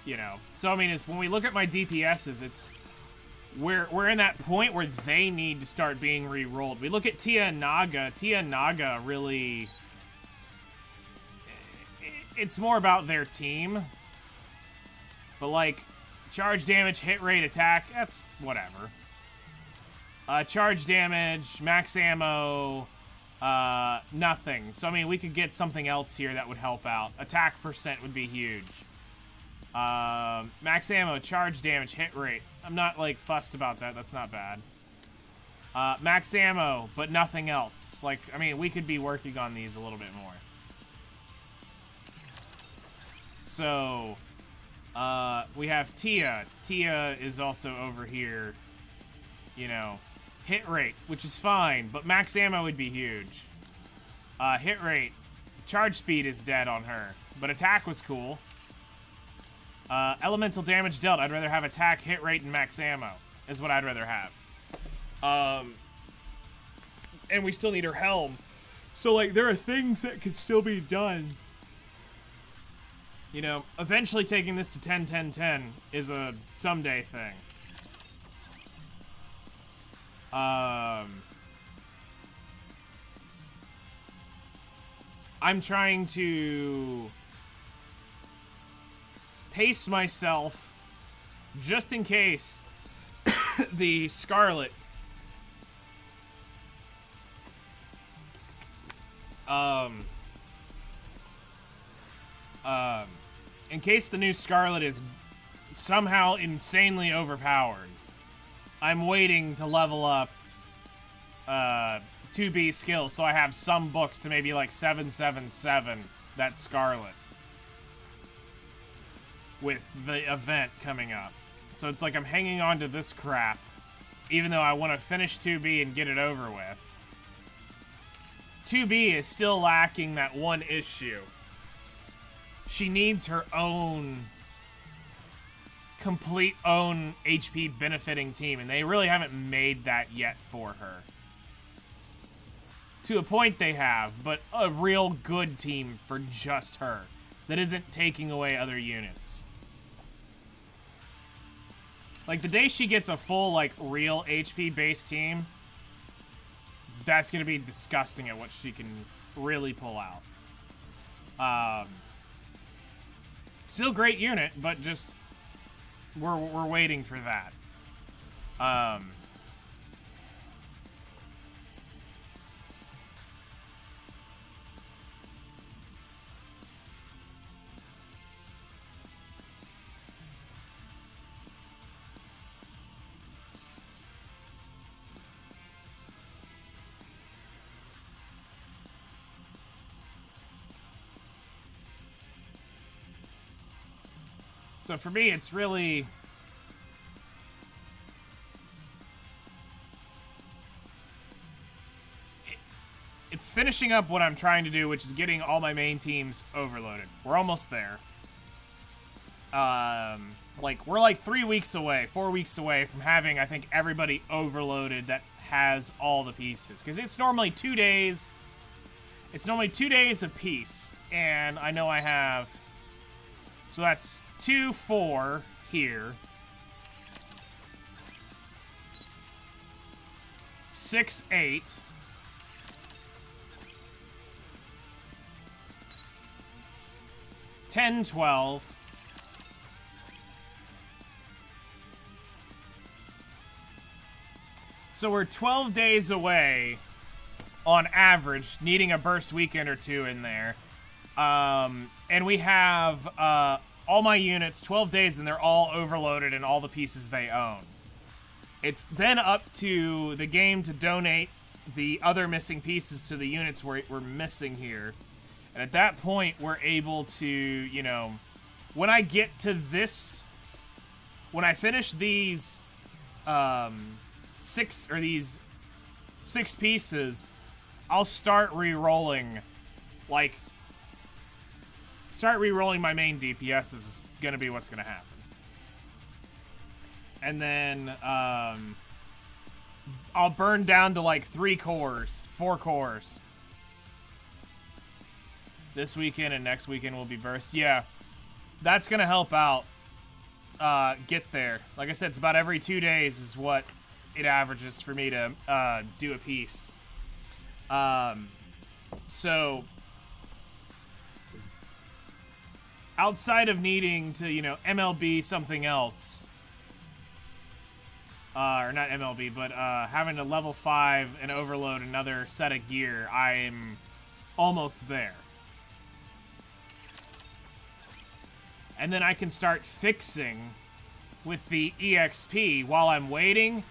You know. So, I mean, it's when we look at my DPSs, it's... We're in that point where they need to start being re-rolled. We look at Tia and Naga. Tia and Naga really... It's more about their team. But, like, charge damage, hit rate, attack, that's whatever. Charge damage, max ammo, nothing. So, I mean, we could get something else here that would help out. Attack percent would be huge. Max ammo, charge damage, hit rate. I'm not, like, fussed about that. That's not bad. Max ammo, but nothing else. Like, I mean, we could be working on these a little bit more. So, we have Tia. Tia is also over here. You know, hit rate, which is fine, but max ammo would be huge. Hit rate. Charge speed is dead on her, but attack was cool. Elemental damage dealt. I'd rather have attack, hit rate, and max ammo is what I'd rather have. And we still need her helm. So, like, there are things that could still be done. You know, eventually taking this to 10-10-10 is a someday thing. I'm trying to pace myself just in case the Scarlet in case the new Scarlet is somehow insanely overpowered. I'm waiting to level up 2B skills so I have some books to maybe like 777 that Scarlet with the event coming up. So it's like I'm hanging on to this crap even though I want to finish 2B and get it over with. 2B is still lacking that one issue. She needs her own complete own HP benefiting team, and they really haven't made that yet for her. To a point they have, but a real good team for just her that isn't taking away other units. Like, the day she gets a full, like, real HP-based team, that's gonna be disgusting at what she can really pull out. Still great unit, but just we're waiting for that. So for me, it's really... It's finishing up what I'm trying to do, which is getting all my main teams overloaded. We're almost there. Like, we're like 3 weeks away, 4 weeks away from having, I think, everybody overloaded that has all the pieces. Because it's normally 2 days. It's normally 2 days a piece. And I know I have... So that's 2, 4 here. 6, 8. 10, 12. So we're 12 days away, on average, needing a burst weekend or two in there. And we have all my units, 12 days, and they're all overloaded and all the pieces they own. It's then up to the game to donate the other missing pieces to the units we're missing here. And at that point, we're able to, you know, when I get to this, when I finish these 6 pieces, I'll start re-rolling, like, my main DPS is gonna be what's gonna happen. And then, I'll burn down to like 3 cores, 4 cores. This weekend and next weekend will be burst. Yeah, that's gonna help out, get there. Like I said, it's about every 2 days is what it averages for me to, do a piece. So... outside of needing to, you know, MLB something else, or not MLB, but having to level 5 and overload another set of gear, I'm almost there. And then I can start fixing with the EXP. While I'm waiting,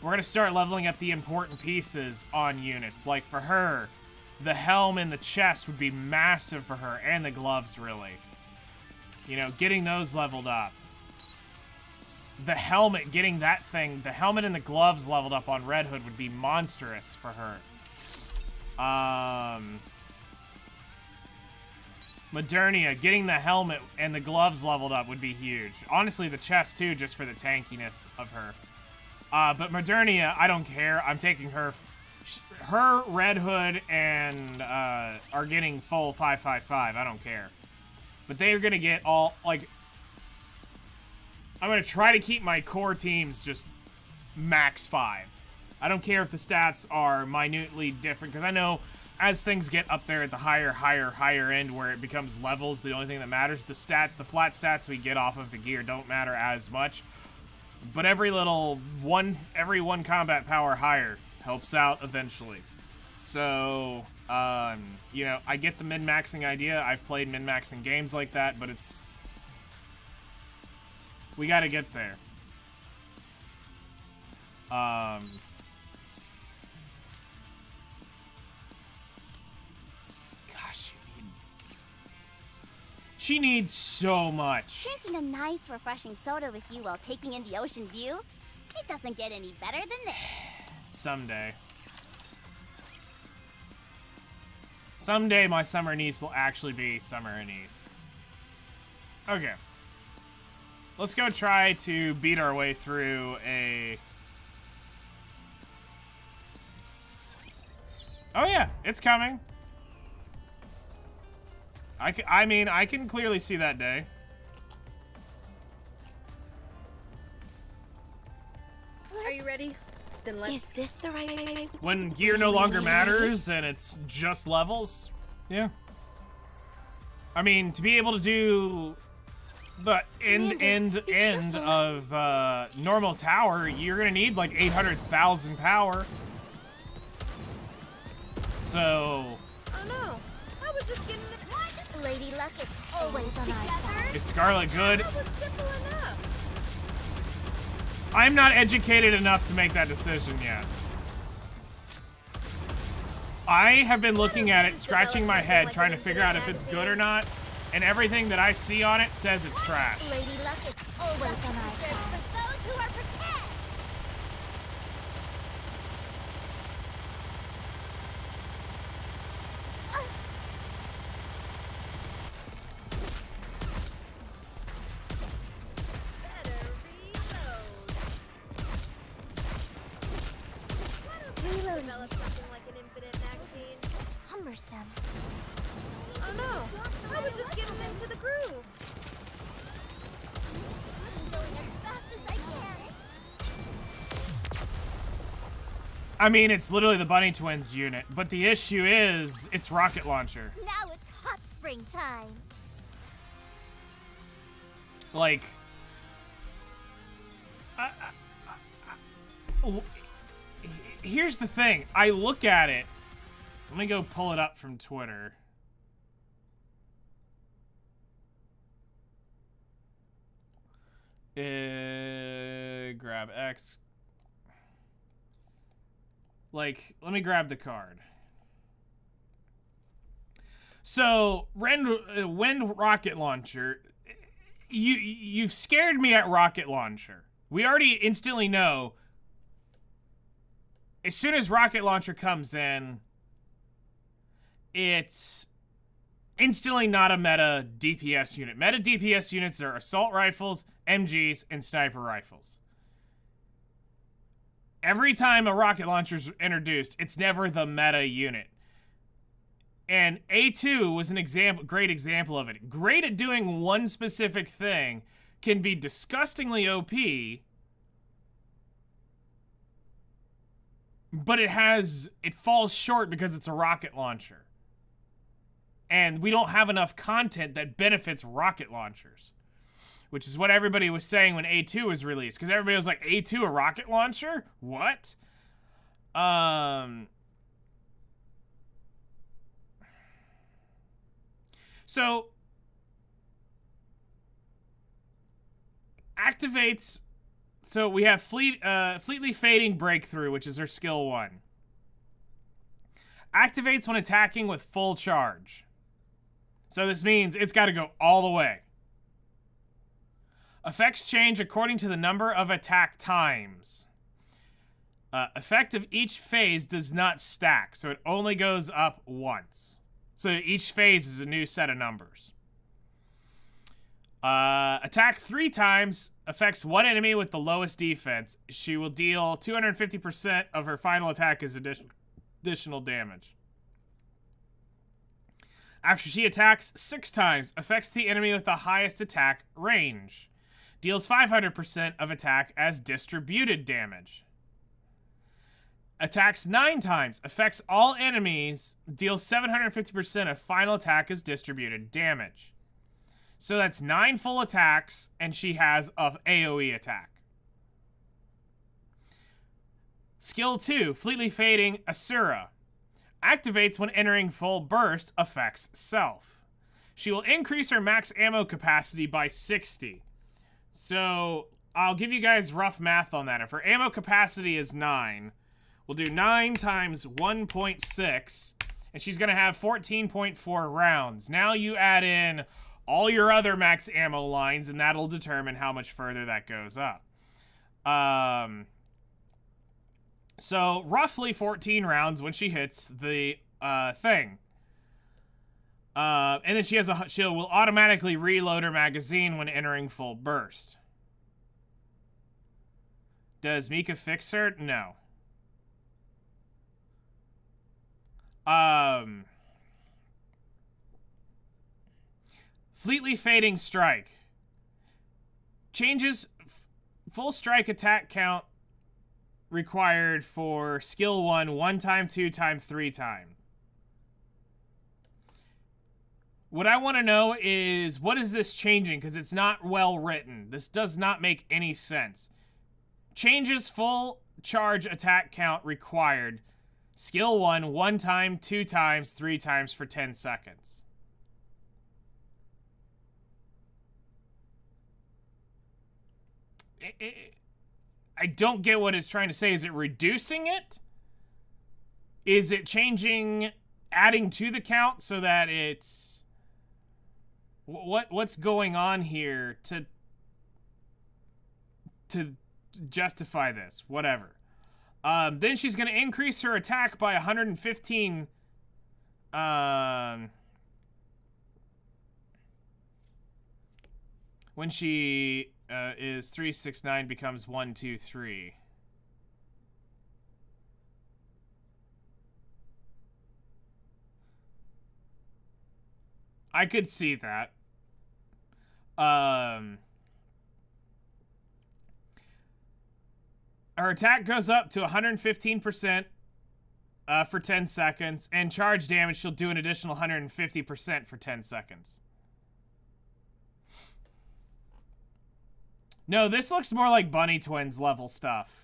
we're going to start leveling up the important pieces on units. Like for her, the helm and the chest would be massive for her, and the gloves, really. You know, getting those leveled up. The helmet, getting that thing, the helmet and the gloves leveled up on Red Hood would be monstrous for her. Modernia, getting the helmet and the gloves leveled up would be huge. Honestly, the chest too, just for the tankiness of her. But Modernia, I don't care. I'm taking her. Her, Red Hood, and are getting full 555. I don't care. But they are going to get all, like... I'm going to try to keep my core teams just max 5. I don't care if the stats are minutely different, because I know as things get up there at the higher end where it becomes levels, the only thing that matters, the stats, the flat stats we get off of the gear don't matter as much. But every one combat power higher helps out eventually. So, you know, I get the min-maxing idea. I've played min-maxing games like that, but it's... we gotta get there. She needs so much. Drinking a nice, refreshing soda with you while taking in the ocean view? It doesn't get any better than this. Someday. Someday my summer niece will actually be summer niece. Okay. Let's go try to beat our way through a... oh yeah, it's coming. I mean, I can clearly see that day. Then let's... Is this the right... When gear no longer matters and it's just levels. Yeah. I mean, to be able to do the end of normal tower, you're gonna need like 800,000 power. So... Oh no, I was just getting it. Lady Luck is always on our side. Is Scarlet good? That was simple enough. I'm not educated enough to make that decision yet. I have been looking at it, scratching my head, trying to figure out if it's good or not, and everything that I see on it says it's trash. Lady Luck is always on our side. For those who are prepared. Better reload. Reloading. Develop something like an infinite magazine. Cumbersome. Oh no, I was just getting into the groove. I'm going as fast as I can. I mean, it's literally the Bunny Twins unit, but the issue is, it's rocket launcher. Now it's hot spring time. Like... here's the thing. I look at it. Let me go pull it up from Twitter. Grab X. Like, let me grab the card. So, Wind Rocket Launcher, you've scared me at Rocket Launcher. We already instantly know, as soon as Rocket Launcher comes in, it's instantly not a meta DPS unit. Meta DPS units are assault rifles, MGs, and sniper rifles. Every time a rocket launcher is introduced, it's never the meta unit. And A2 was an great example of it. Great at doing one specific thing, can be disgustingly OP, but it falls short because it's a rocket launcher. And we don't have enough content that benefits rocket launchers. Which is what everybody was saying when A2 was released. Because everybody was like, A2, a rocket launcher? What? So, activates... So we have Fleetly Fading Breakthrough, which is her skill 1. Activates when attacking with full charge. So this means it's got to go all the way. Effects change according to the number of attack times. Effect of each phase does not stack, so it only goes up once. So each phase is a new set of numbers. Attack 3 times, affects one enemy with the lowest defense. She will deal 250% of her final attack as additional damage. After she attacks 6 times, affects the enemy with the highest attack range. Deals 500% of attack as distributed damage. Attacks 9 times, affects all enemies, deals 750% of final attack as distributed damage. So that's 9 full attacks, and she has an AoE attack. Skill 2, Fleetly Fading Asura. Activates when entering full burst, affects self. She will increase her max ammo capacity by 60. So, I'll give you guys rough math on that. If her ammo capacity is 9, we'll do 9 times 1.6, and she's going to have 14.4 rounds. Now you add in all your other max ammo lines, and that'll determine how much further that goes up. So, roughly 14 rounds when she hits the thing. And then she will automatically reload her magazine when entering full burst. Does Mika fix her? No. Fleetly Fading Strike. Changes full strike attack count required for skill 1 time, 2 time, 3 time. What I want to know is, what is this changing? Because it's not well written. This does not make any sense. Changes full charge attack count required. Skill 1 time, 2 times, 3 times for 10 seconds. I don't get what it's trying to say. Is it reducing it? Is it changing, adding to the count so that it's... What's going on here to justify this? Whatever. Then she's going to increase her attack by 115. When she is 369 becomes 123. I could see that. Her attack goes up to 115% for 10 seconds, and charge damage she'll do an additional 150% for 10 seconds. No, this looks more like Bunny Twins level stuff.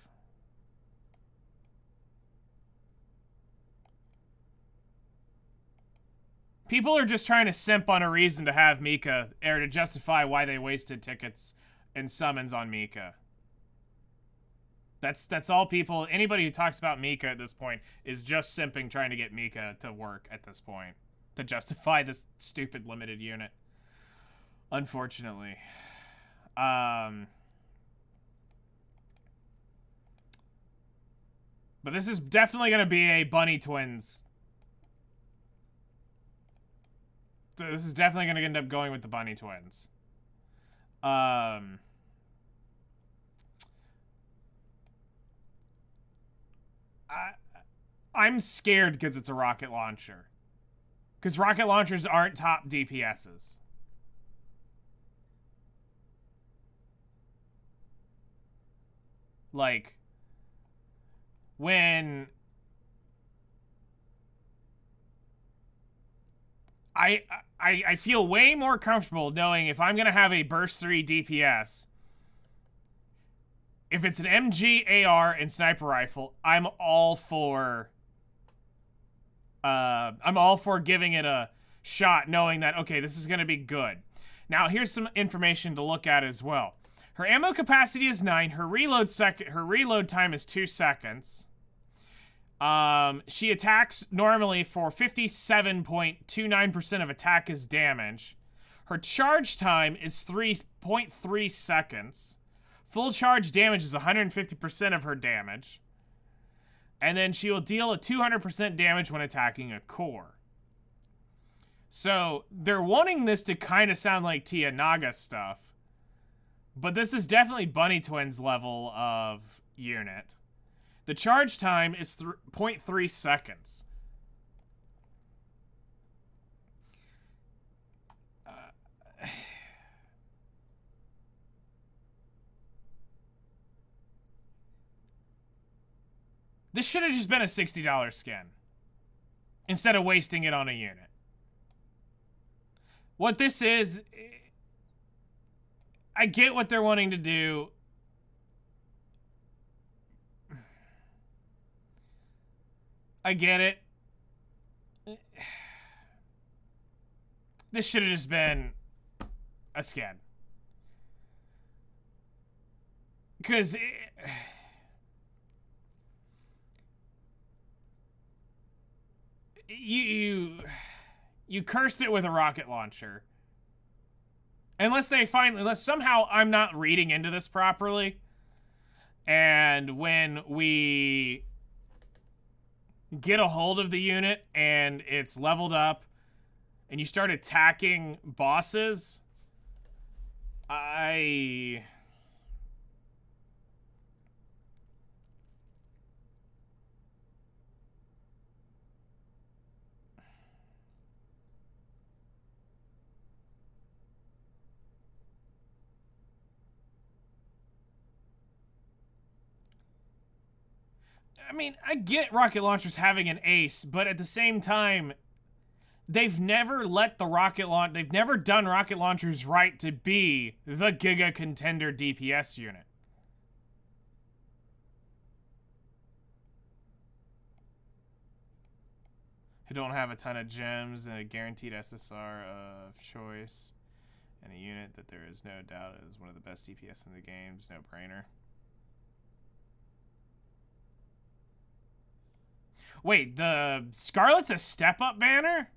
People are just trying to simp on a reason to have Mika, or to justify why they wasted tickets and summons on Mika. That's all people, anybody who talks about Mika at this point is just simping trying to get Mika to work at this point. To justify this stupid limited unit. Unfortunately. But this is definitely going to be a Bunny Twins. This is definitely going to end up going with the Bunny Twins. I'm scared because it's a rocket launcher. Because rocket launchers aren't top DPSs. Like, when I feel way more comfortable knowing if I'm gonna have a burst 3 DPS, if it's an MG, AR, and sniper rifle, I'm all for giving it a shot, knowing that, okay, this is gonna be good. Now, here's some information to look at as well. Her ammo capacity is 9. Her reload time is 2 seconds. She attacks normally for 57.29% of attack is damage. Her charge time is 3.3 seconds. Full charge damage is 150% of her damage. And then she will deal a 200% damage when attacking a core. So, they're wanting this to kind of sound like Tia Naga stuff. But this is definitely Bunny Twins level of unit. The charge time is 0.3 seconds. This should have just been a $60 skin. Instead of wasting it on a unit. What this is... I get what they're wanting to do. I get it. This should have just been a skin. Because you cursed it with a rocket launcher. Unless somehow I'm not reading into this properly. And when we get a hold of the unit and it's leveled up and you start attacking bosses, I mean, I get rocket launchers having an ace, but at the same time, they've never let the they've never done rocket launchers right to be the Giga Contender DPS unit. Who don't have a ton of gems and a guaranteed SSR of choice, and a unit that there is no doubt is one of the best DPS in the game. It's no brainer. Wait, the Scarlet's a step-up banner?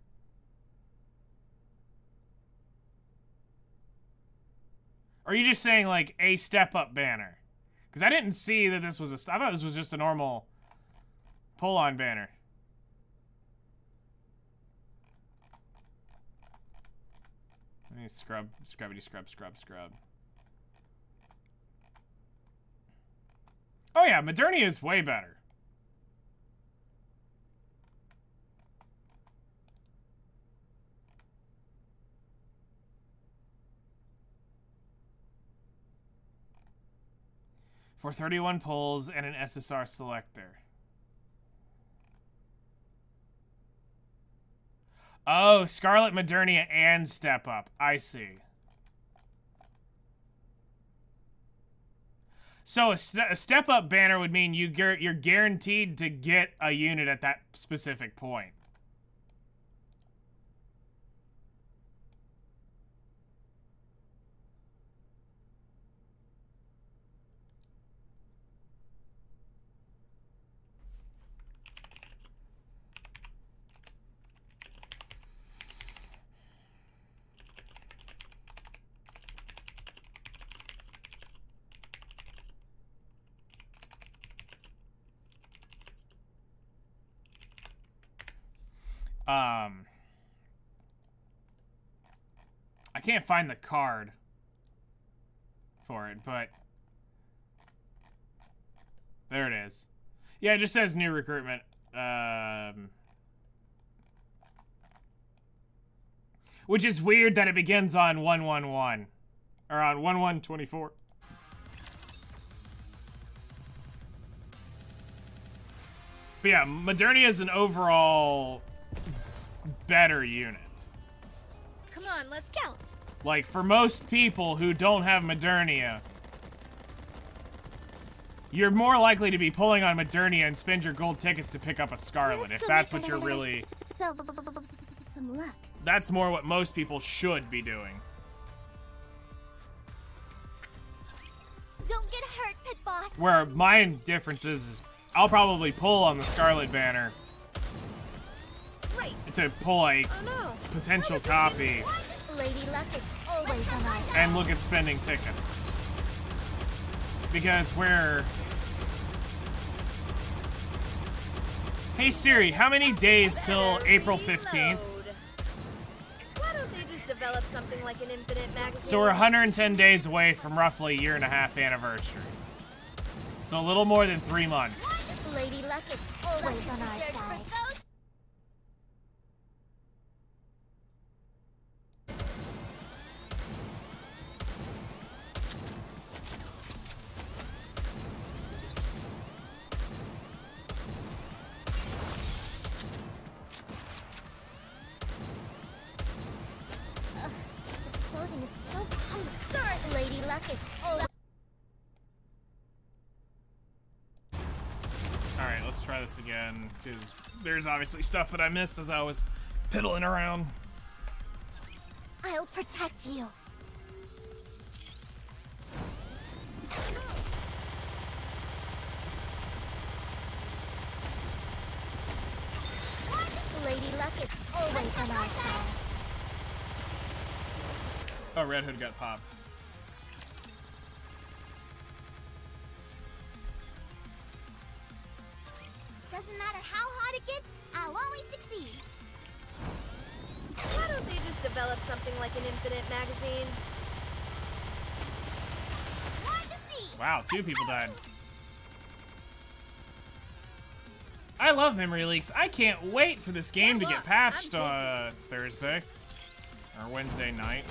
Or are you just saying, like, a step-up banner? Because I didn't see that this was I thought this was just a normal pull-on banner. Let me scrub. Oh yeah, Modernia is way better. For 31 pulls and an SSR selector. Oh, Scarlet, Modernia, and Step Up. I see. So a Step Up banner would mean you're guaranteed to get a unit at that specific point. I can't find the card for it, but there it is. Yeah, it just says new recruitment. Which is weird that it begins on 1/1/1 or on 1/1/24. But yeah, Modernia is an overall better unit. Come on, let's count. Like, for most people who don't have Modernia, you're more likely to be pulling on Modernia and spend your gold tickets to pick up a Scarlet, if that's what you're really... Some luck. That's more what most people should be doing. Don't get hurt, Pit Boss. Where my difference is I'll probably pull on the Scarlet banner to pull a potential copy Lady Luck is always on our side. and look at spending tickets. Because we're... Hey Siri, how many days till April 15th? Why don't they just develop something like an infinite magazine? So we're 110 days away from roughly a 1.5 year anniversary. So a little more than 3 months. Lady Luck is always on our side. This clothing is so cumbersome. Lady Luck is always... Alright, let's try this again, because there's obviously stuff that I missed as I was piddling around. I'll protect you. Lady Luck is always on our side. Oh, Red Hood got popped. Doesn't matter how hard it gets, I'll always succeed. Why don't they just develop something like an infinite magazine? Wow, 2 people died. I love memory leaks. I can't wait for this game to get patched Thursday or Wednesday night.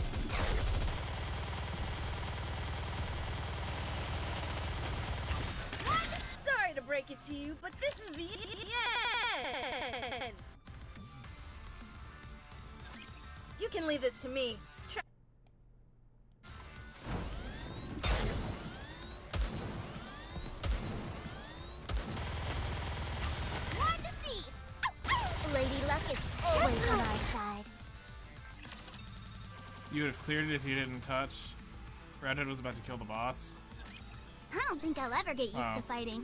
Sorry to break it to you, but this is the end. You can leave this to me. One to see. Lady Luck is always on our side. You would have cleared it if you didn't touch. Redhead was about to kill the boss. I don't think I'll ever get used Oh. to fighting.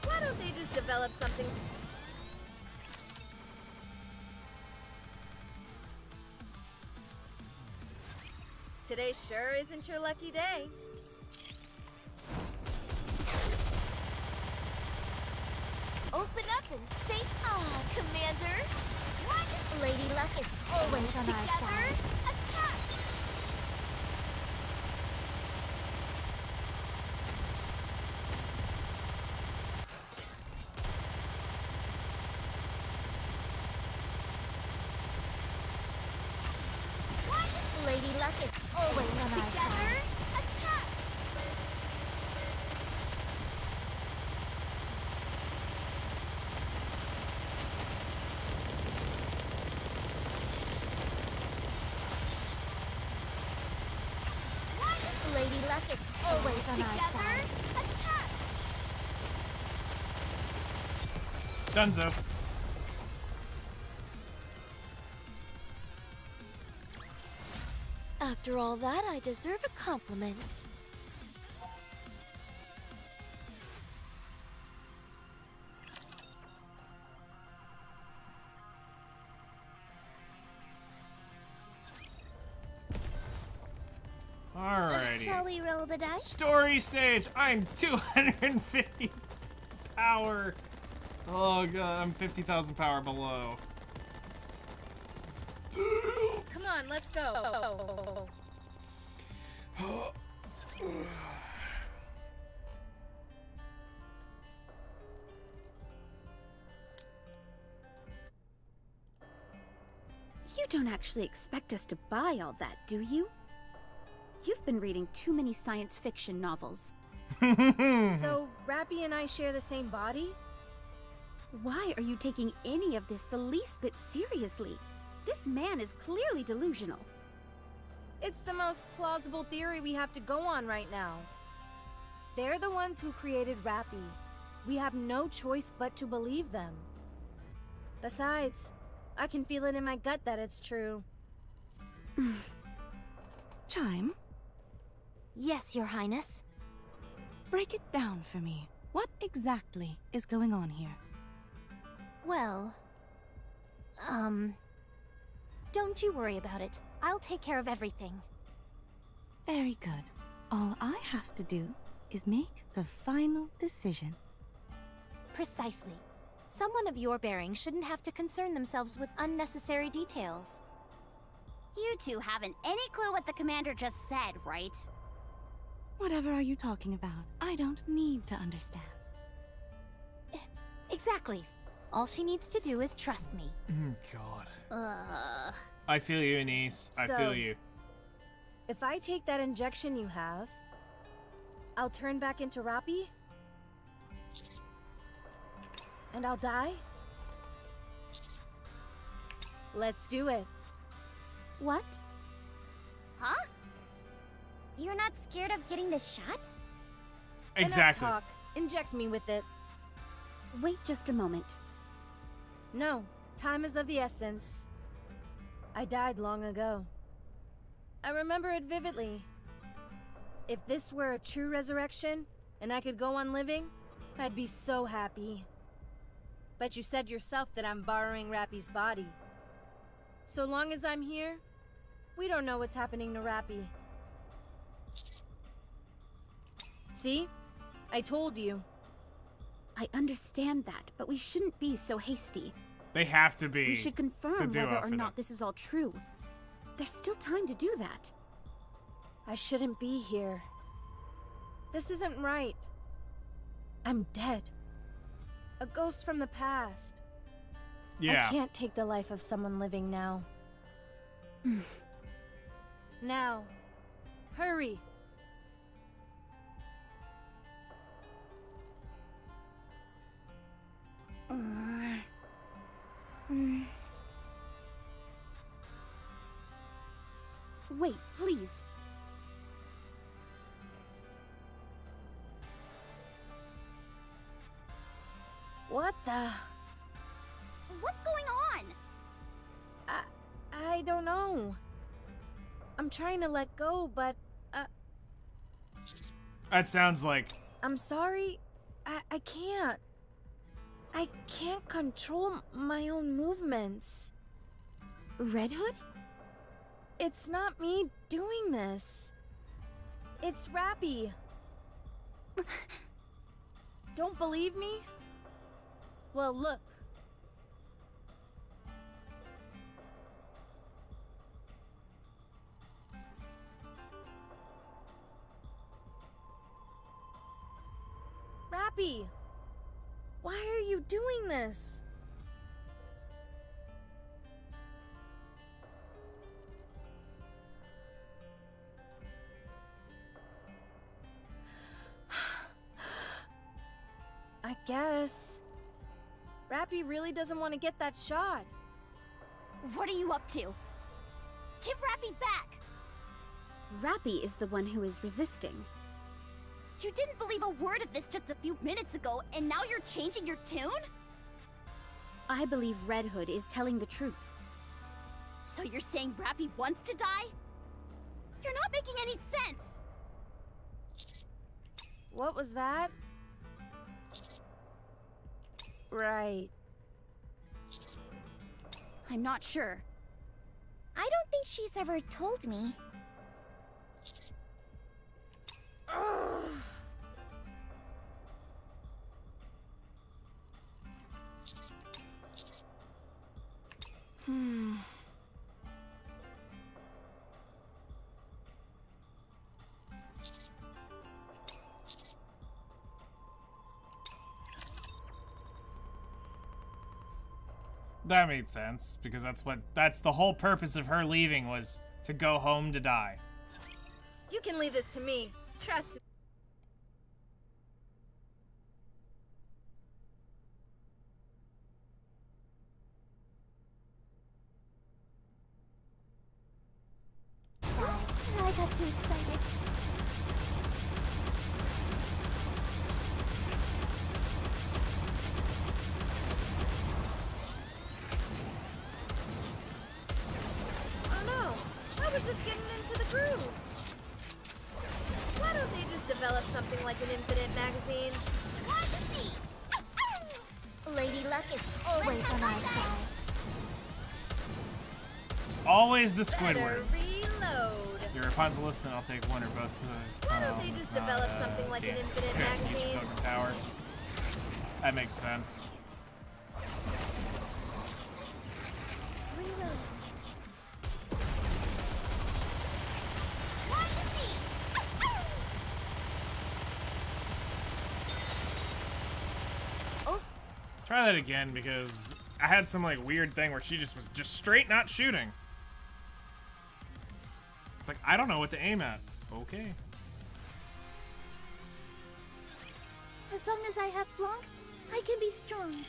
Why don't they just develop something? Today sure isn't your lucky day. Open up and say, Commander. What? Lady Luck is always on our side. Attack! What? Lady Luck is always on our side. Attack! Lady Luck is always on our side. Attack! Dunzo. After all that, I deserve a compliment. Alrighty. Shall we roll the dice? Story stage. I'm 250 power. Oh god, I'm 50,000 power below. Come on, let's go. You don't actually expect us to buy all that, do you? You've been reading too many science fiction novels. So, Rappy and I share the same body? Why are you taking any of this the least bit seriously? This man is clearly delusional. It's the most plausible theory we have to go on right now. They're the ones who created Rappy. We have no choice but to believe them. Besides, I can feel it in my gut that it's true. Chime, Yes, Your Highness. break it down for me. What exactly is going on here? Well, don't you worry about it. I'll take care of everything. Very good. All I have to do is make the final decision. Precisely. Someone of your bearing shouldn't have to concern themselves with unnecessary details. You two haven't any clue what the commander just said, right? Whatever are you talking about? I don't need to understand. Exactly. All she needs to do is trust me. God. I feel you, niece. I So- feel you. If I take that injection you have, I'll turn back into Rappy? And I'll die? Let's do it. What? Huh? You're not scared of getting this shot? Exactly. Enough talk. Inject me with it. Wait just a moment. No, time is of the essence. I died long ago. I remember it vividly. If this were a true resurrection, and I could go on living, I'd be so happy. But you said yourself that I'm borrowing Rappy's body. So long as I'm here, we don't know what's happening to Rappy. See? I told you. I understand that, but we shouldn't be so hasty. They have to be. We should confirm the duo whether or for not them. this is all true. There's still time to do that. I shouldn't be here. This isn't right. I'm dead. A ghost from the past. Yeah. I can't take the life of someone living now. Now, Hurry. Wait, please. What the? What's going on? I don't know. I'm trying to let go, but That sounds like... I'm sorry. I can't. I can't control my own movements. Red Hood? It's not me doing this. It's Rappy. Don't believe me? Well, look. Rappy! Why are you doing this? I guess. Rappy really doesn't want to get that shot. What are you up to? Give Rappy back! Rappy is the one who is resisting. You didn't believe a word of this just a few minutes ago, and now you're changing your tune? I believe Red Hood is telling the truth. So you're saying Rappy wants to die? You're not making any sense! What was that? Right. I'm not sure. I don't think she's ever told me. That made sense, because that's the whole purpose of her leaving, was to go home to die. You can leave this to me. Trust me. Oops, I got too excited. Oh no, I was just getting into the groove. Why don't they just develop something like an infinite magazine? Want to see? Lady Luck is always on our side. Always the Better Squidwards. reload. You're Rapunzel, listen, I'll take one or both. Why don't they just develop something like an infinite magazine? Tower. That makes sense. Reload. Want to see? Try that again, because I had some like weird thing where she just was just straight not shooting. It's like, I don't know what to aim at. Okay. As long as I have Blanc, I can be strong.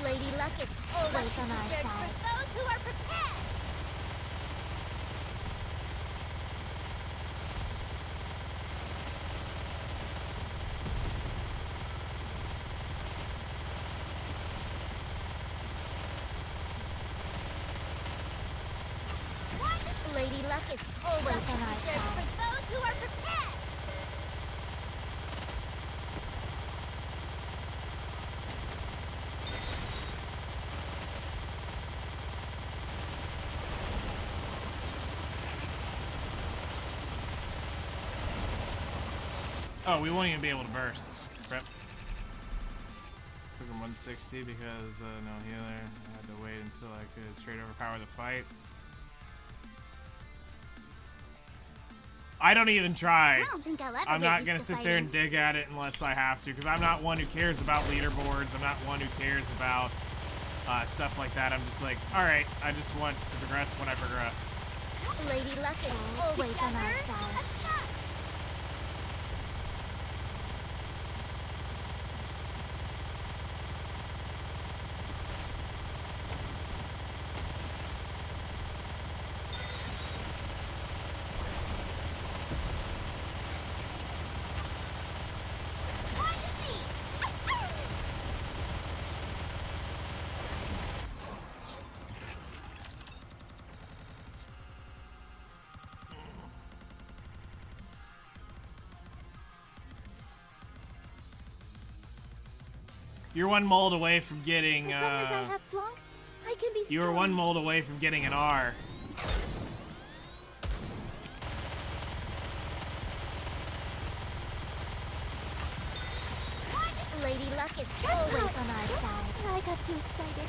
Lady Luck is always on our side. For those who are prepared. Lady Luck is always on our side. For those who are prepared. Oh, we won't even be able to burst. Rip. Took him 160 because no healer. I had to wait until I could straight overpower the fight. I don't even try. I don't think I'll ever I'm get not used gonna to sit there and fighting. dig at it unless I have to, because I'm not one who cares about leaderboards. I'm not one who cares about stuff like that. I'm just like, alright, I just want to progress when I progress. Lady Luck is always on our side. Attack! You're one mold away from getting, As long as I have Blanc, I can be strong. you were one mold away from getting an R. Lady Luck is always on our side. I got too excited.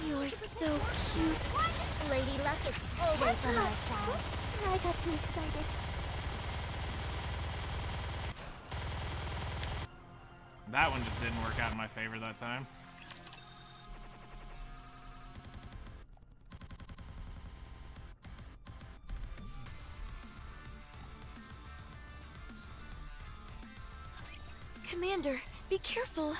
You're so cute. Lady Luck is always on our side. Oops, I got too excited. That one just didn't work out in my favor that time. Commander, be careful.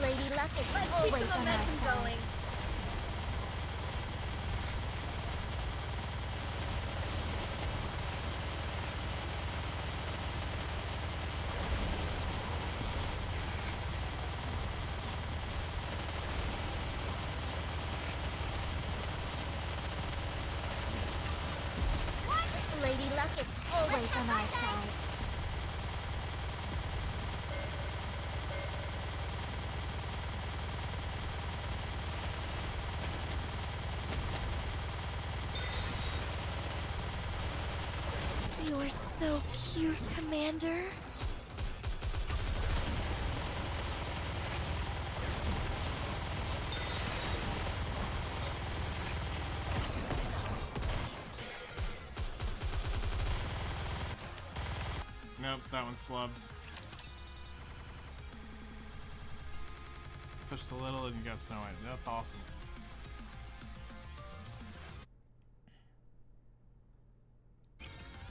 Lady Luck is Let's keep always the on our momentum side. going. Lady Luck is always on our side. You're so cute, Commander. Nope, that one's flubbed. Pushed a little and you got Snow White. That's awesome.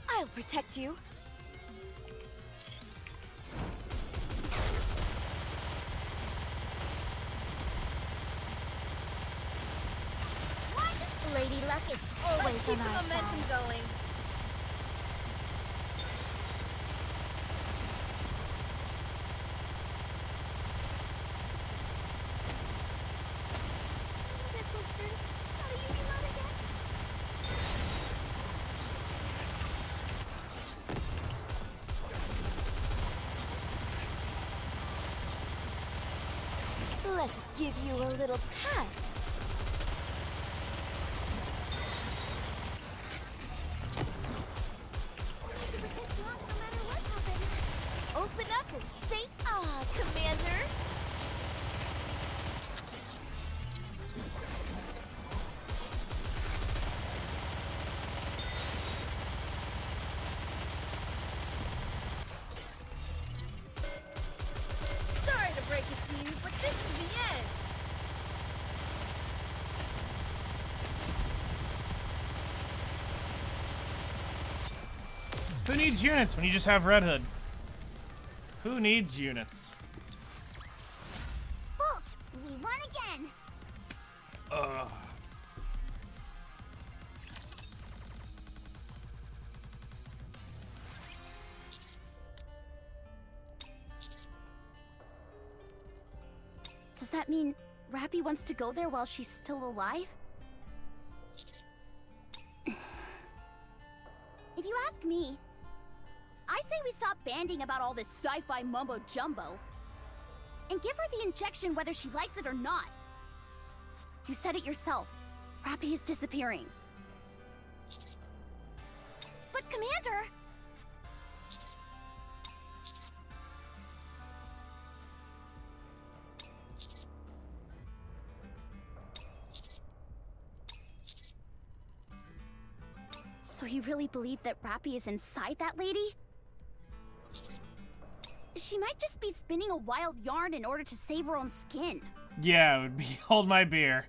I'll protect you. Lady Luck is always Let's keep on the our momentum side. going. Let's give you a little pat. Open up and say ah, Commander. Sorry to break it to you, but this is the end. Who needs units when you just have Red Hood? Who needs units? Bolt, we won again. Ugh. Does that mean Rappy wants to go there while she's still alive? If you ask me, I say we stop banding about all this sci-fi mumbo-jumbo and give her the injection whether she likes it or not? You said it yourself. Rappy is disappearing. But Commander... So you really believe that Rappy is inside that lady? She might just be spinning a wild yarn in order to save her own skin. Yeah, it would be hold my beer.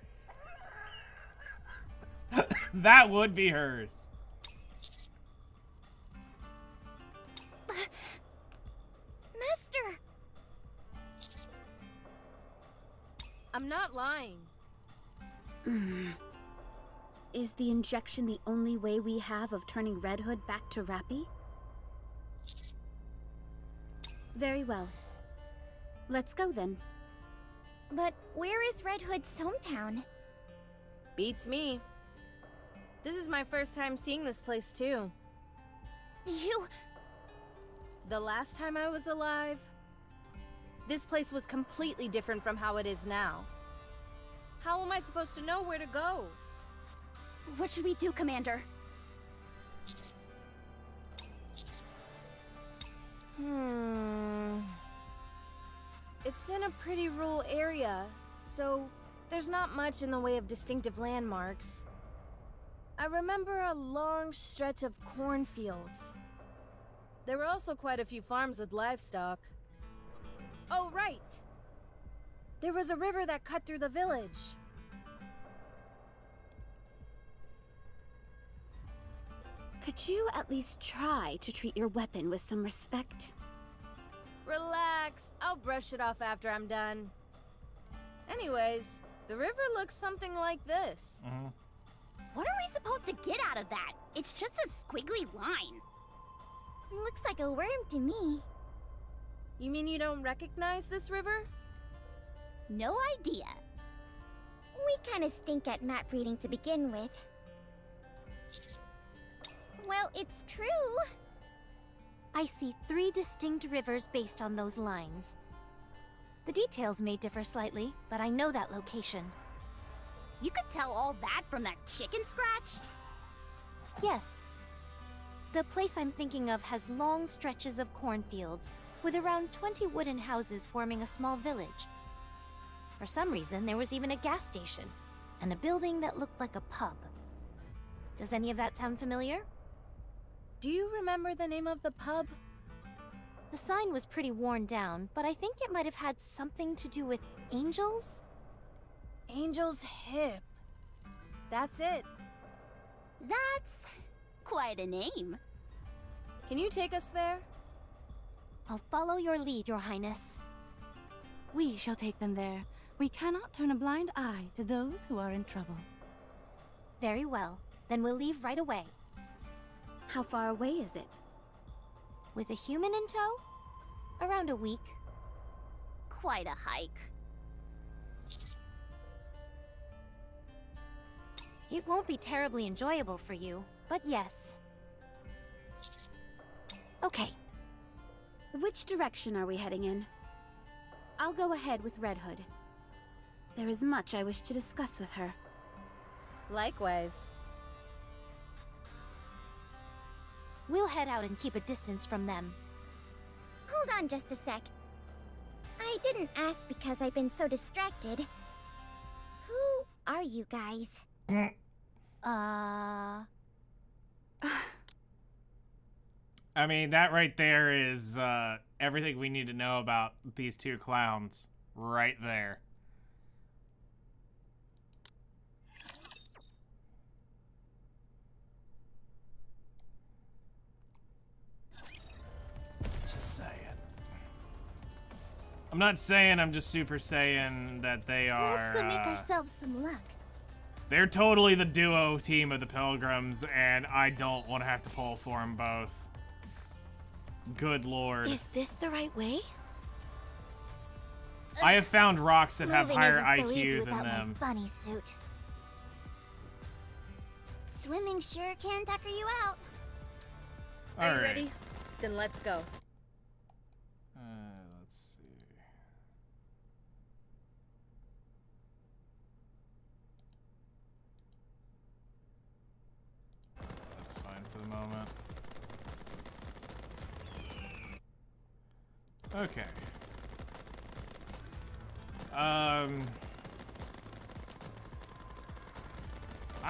That would be hers. Master! I'm not lying. Is the injection the only way we have of turning Red Hood back to Rappy? Very well. Let's go then. But where is Red Hood's hometown? Beats me. This is my first time seeing this place too. The last time I was alive, this place was completely different from how it is now. How am I supposed to know where to go? What should we do, Commander? It's in a pretty rural area, so there's not much in the way of distinctive landmarks. I remember a long stretch of cornfields. There were also quite a few farms with livestock. Oh, right! There was a river that cut through the village. Could you at least try to treat your weapon with some respect? Relax, I'll brush it off after I'm done. Anyways, the river looks something like this. What are we supposed to get out of that? It's just a squiggly line. Looks like a worm to me. You mean you don't recognize this river? No idea. We kind of stink at map reading to begin with. Well, it's true. I see 3 distinct rivers based on those lines. The details may differ slightly, but I know that location. You could tell all that from that chicken scratch? Yes. The place I'm thinking of has long stretches of cornfields, with around 20 wooden houses forming a small village. For some reason, there was even a gas station, and a building that looked like a pub. Does any of that sound familiar? Do you remember the name of the pub? The sign was pretty worn down, but I think it might have had something to do with angels? Angel's Hip. That's it. That's quite a name. Can you take us there? I'll follow your lead, Your Highness. We shall take them there. We cannot turn a blind eye to those who are in trouble. Very well. Then we'll leave right away. How far away is it? With a human in tow? Around a week. Quite a hike. It won't be terribly enjoyable for you, but yes. Okay. Which direction are we heading in? I'll go ahead with Red Hood. There is much I wish to discuss with her. Likewise. We'll head out and keep a distance from them. Hold on just a sec. I didn't ask because I've been so distracted. Who are you guys? I mean, that right there is everything we need to know about these 2 clowns. Right there. Just saying. I'm not saying I'm just super saying that they are... Let's go make ourselves some luck. They're totally the duo team of the Pilgrims, and I don't want to have to pull for them both. Good lord. Is this the right way? I have found rocks that have Moving higher isn't so easy IQ than without them. my bunny suit. Swimming sure can tucker you out. Are you Alright. ready? Then let's go. Let's see. That's fine for the moment. Okay.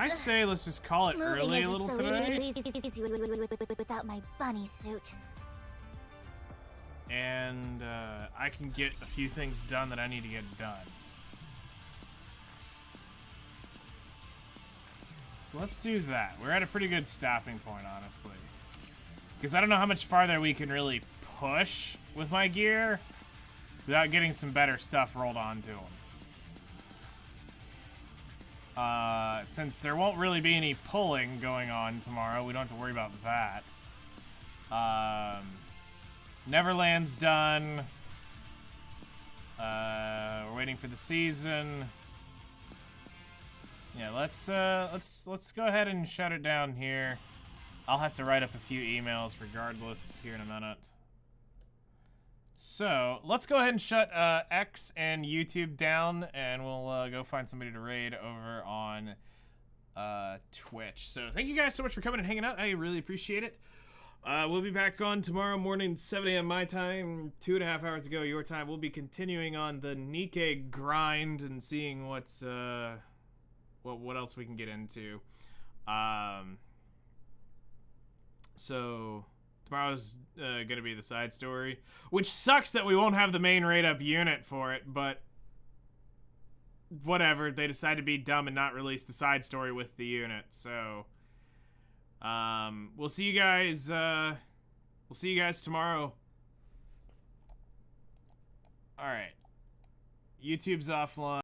I say let's just call it early a little today. Without my bunny suit. And I can get a few things done that I need to get done. So let's do that. We're at a pretty good stopping point, honestly. Because I don't know how much farther we can really push with my gear without getting some better stuff rolled onto them. Since there won't really be any pulling going on tomorrow, we don't have to worry about that. Neverland's done. We're waiting for the season. Yeah, let's go ahead and shut it down here. I'll have to write up a few emails regardless here in a minute. So let's go ahead and shut X and YouTube down, and we'll go find somebody to raid over on Twitch. So thank you guys so much for coming and hanging out. I really appreciate it. We'll be back on tomorrow morning, 7 a.m. my time, 2.5 hours ago your time. We'll be continuing on the Nikke grind and seeing what's what else we can get into. So tomorrow's gonna be the side story, which sucks that we won't have the main raid up unit for it, but whatever. They decided to be dumb and not release the side story with the unit. So we'll see you guys tomorrow. All right, YouTube's offline.